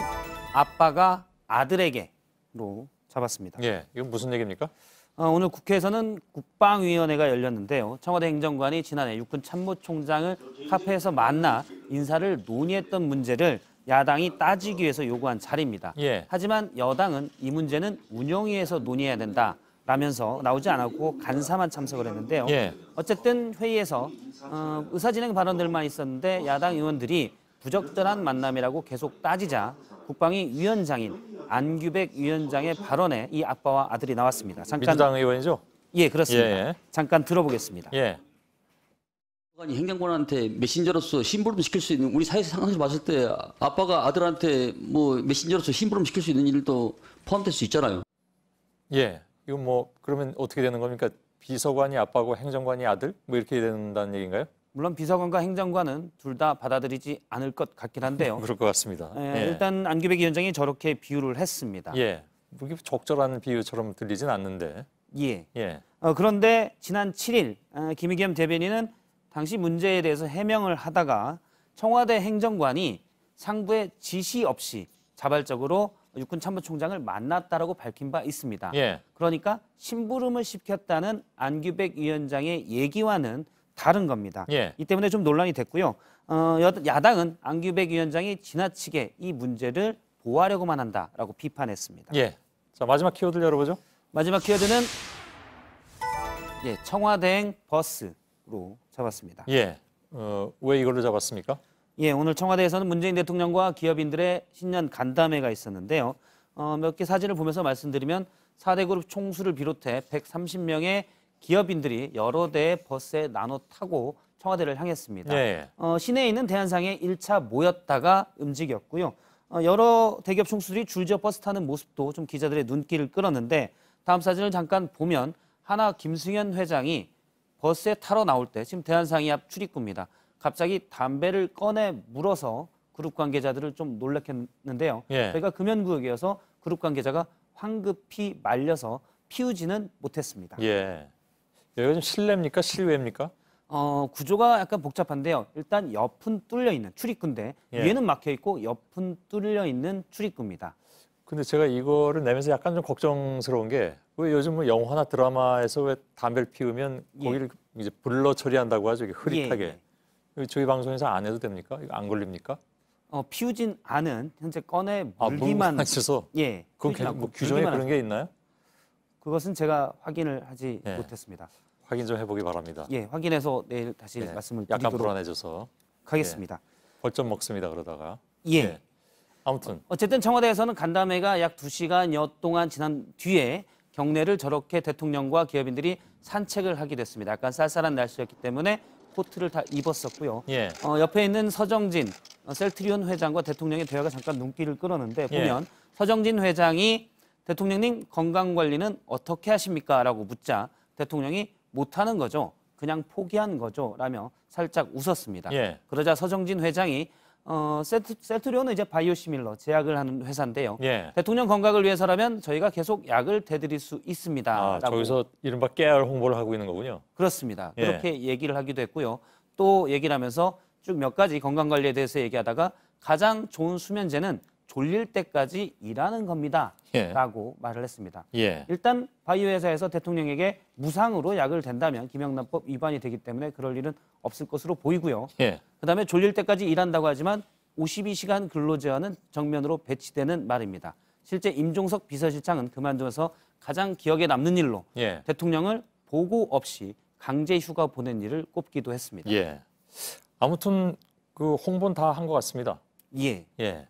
Speaker 21: 아빠가 아들에게로 잡았습니다.
Speaker 31: 예. 이건 무슨 얘기입니까?
Speaker 21: 오늘 국회에서는 국방위원회가 열렸는데요. 청와대 행정관이 지난해 육군 참모총장을 카페에서 만나 인사를 논의했던 문제를 야당이 따지기 위해서 요구한 자리입니다.
Speaker 31: 예.
Speaker 21: 하지만 여당은 이 문제는 운영위에서 논의해야 된다라면서 나오지 않았고 간사만 참석을 했는데요.
Speaker 31: 예.
Speaker 21: 어쨌든 회의에서 의사진행 발언들만 있었는데 야당 의원들이 부적절한 만남이라고 계속 따지자 국방위 위원장인 안규백 위원장의 발언에 이 아빠와 아들이 나왔습니다. 잠깐
Speaker 31: 민주당 의원이죠?
Speaker 21: 예, 그렇습니다.
Speaker 31: 예.
Speaker 21: 잠깐 들어보겠습니다.
Speaker 31: 예.
Speaker 12: 행정관한테 메신저로서 심부름 시킬 수 있는 우리 사회 상황에서 봤을 때 아빠가 아들한테 뭐 메신저로서 심부름 시킬 수 있는 일도 포함될 수 있잖아요.
Speaker 31: 예. 이건 뭐 그러면 어떻게 되는 겁니까? 비서관이 아빠고 행정관이 아들? 뭐 이렇게 된다는 얘기인가요?
Speaker 21: 물론 비서관과 행정관은 둘 다 받아들이지 않을 것 같긴 한데요.
Speaker 31: 그럴 것 같습니다.
Speaker 21: 일단 안규백 위원장이 저렇게 비유를 했습니다.
Speaker 31: 예. 그게 적절한 비유처럼 들리진 않는데.
Speaker 21: 예.
Speaker 31: 예.
Speaker 21: 그런데 지난 7일 김의겸 대변인은 당시 문제에 대해서 해명을 하다가 청와대 행정관이 상부의 지시 없이 자발적으로 육군 참모총장을 만났다라고 밝힌 바 있습니다.
Speaker 31: 예.
Speaker 21: 그러니까 심부름을 시켰다는 안규백 위원장의 얘기와는 다른 겁니다.
Speaker 31: 예.
Speaker 21: 이 때문에 좀 논란이 됐고요. 야당은 안규백 위원장이 지나치게 이 문제를 보호하려고만 한다라고 비판했습니다.
Speaker 31: 예. 자, 마지막 키워드를 열어보죠.
Speaker 21: 마지막 키워드는 청와대행 버스로 잡았습니다.
Speaker 31: 예. 왜 이걸로 잡았습니까?
Speaker 21: 예, 오늘 청와대에서는 문재인 대통령과 기업인들의 신년 간담회가 있었는데요. 몇 개 사진을 보면서 말씀드리면 4대 그룹 총수를 비롯해 130명의 기업인들이 여러 대의 버스에 나눠 타고 청와대를 향했습니다.
Speaker 31: 예.
Speaker 21: 시내에 있는 대한상에 1차 모였다가 움직였고요. 여러 대기업 총수들이 줄지어 버스 타는 모습도 좀 기자들의 눈길을 끌었는데 다음 사진을 잠깐 보면 하나 김승현 회장이 버스에 타러 나올 때 지금 대한상이 앞 출입구입니다. 갑자기 담배를 꺼내 물어서 그룹 관계자들을 좀 놀래켰는데요.
Speaker 31: 예.
Speaker 21: 저희가 금연구역이어서 그룹 관계자가 황급히 말려서 피우지는 못했습니다.
Speaker 31: 예. 여기가 좀 실내입니까? 실외입니까?
Speaker 21: 구조가 약간 복잡한데요. 일단 옆은 뚫려 있는 출입구인데
Speaker 31: 예.
Speaker 21: 위에는 막혀 있고 옆은 뚫려 있는 출입구입니다.
Speaker 31: 근데 제가 이거를 내면서 약간 좀 걱정스러운 게 왜 요즘 뭐 영화나 드라마에서 왜 담배를 피우면 거기를 이제 블러 처리한다고 하죠. 이게 흐릿하게. 저희 방송에서 안 해도 됩니까? 이거 안 걸립니까?
Speaker 21: 피우진 않은 현재 건에
Speaker 31: 물만
Speaker 21: 물기만
Speaker 31: 있어서
Speaker 21: 예,
Speaker 31: 그건
Speaker 21: 피우진 않고
Speaker 31: 뭐 규정에
Speaker 21: 물기만
Speaker 31: 그런 게 있나요?
Speaker 21: 그것은 제가 확인을 하지
Speaker 31: 예.
Speaker 21: 못했습니다.
Speaker 31: 확인 좀 해보기 바랍니다.
Speaker 21: 예, 확인해서 내일 다시
Speaker 31: 예.
Speaker 21: 말씀을
Speaker 31: 약간
Speaker 21: 드리도록
Speaker 31: 불안해져서
Speaker 21: 하겠습니다.
Speaker 31: 벌점 먹습니다. 그러다가
Speaker 21: 예.
Speaker 31: 아무튼
Speaker 21: 어쨌든 청와대에서는 간담회가 약 2시간여 동안 지난 뒤에 경내를 저렇게 대통령과 기업인들이 산책을 하게 됐습니다. 약간 쌀쌀한 날씨였기 때문에 코트를 다 입었었고요.
Speaker 31: 예.
Speaker 21: 옆에 있는 서정진 셀트리온 회장과 대통령의 대화가 잠깐 눈길을 끌었는데 보면 서정진 회장이 대통령님 건강관리는 어떻게 하십니까? 라고 묻자 대통령이 못하는 거죠. 그냥 포기한 거죠. 라며 살짝 웃었습니다.
Speaker 31: 예.
Speaker 21: 그러자 서정진 회장이 셀트리온은 이제 바이오시밀러 제약을 하는 회사인데요.
Speaker 31: 예.
Speaker 21: 대통령 건강을 위해서라면 저희가 계속 약을 대드릴 수 있습니다.
Speaker 31: 아, 저기서 이른바 깨알 홍보를 하고 있는 거군요.
Speaker 21: 그렇습니다.
Speaker 31: 예.
Speaker 21: 그렇게 얘기를 하기도 했고요. 또 얘기를 하면서 쭉 몇 가지 건강관리에 대해서 얘기하다가 가장 좋은 수면제는 졸릴 때까지 일하는 겁니다.
Speaker 31: 예.
Speaker 21: 라고 말을 했습니다.
Speaker 31: 예.
Speaker 21: 일단 바이오 회사에서 대통령에게 무상으로 약을 댄다면 김영란법 위반이 되기 때문에 그럴 일은 없을 것으로 보이고요.
Speaker 31: 예.
Speaker 21: 그다음에 졸릴 때까지 일한다고 하지만 52시간 근로제한은 정면으로 배치되는 말입니다. 실제 임종석 비서실장은 그만두면서 가장 기억에 남는 일로
Speaker 31: 예.
Speaker 21: 대통령을 보고 없이 강제 휴가 보낸 일을 꼽기도 했습니다.
Speaker 31: 예. 아무튼 그 홍보는 다 한 것 같습니다.
Speaker 21: 예.
Speaker 31: 예.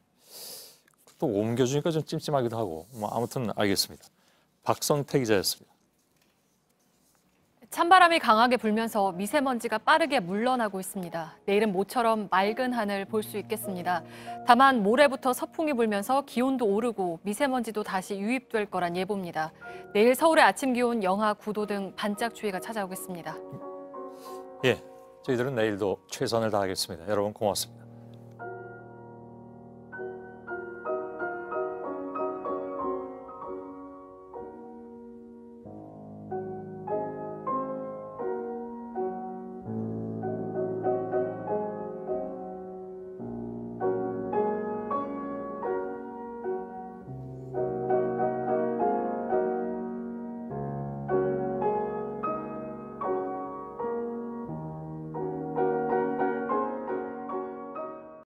Speaker 31: 또 옮겨주니까 좀 찜찜하기도 하고 뭐 아무튼 알겠습니다. 박성태 기자였습니다.
Speaker 7: 찬바람이 강하게 불면서 미세먼지가 빠르게 물러나고 있습니다. 내일은 모처럼 맑은 하늘 볼 수 있겠습니다. 다만 모레부터 서풍이 불면서 기온도 오르고 미세먼지도 다시 유입될 거란 예보입니다. 내일 서울의 아침 기온 영하 9도 등 반짝 추위가 찾아오겠습니다.
Speaker 31: 예, 저희들은 내일도 최선을 다하겠습니다. 여러분 고맙습니다.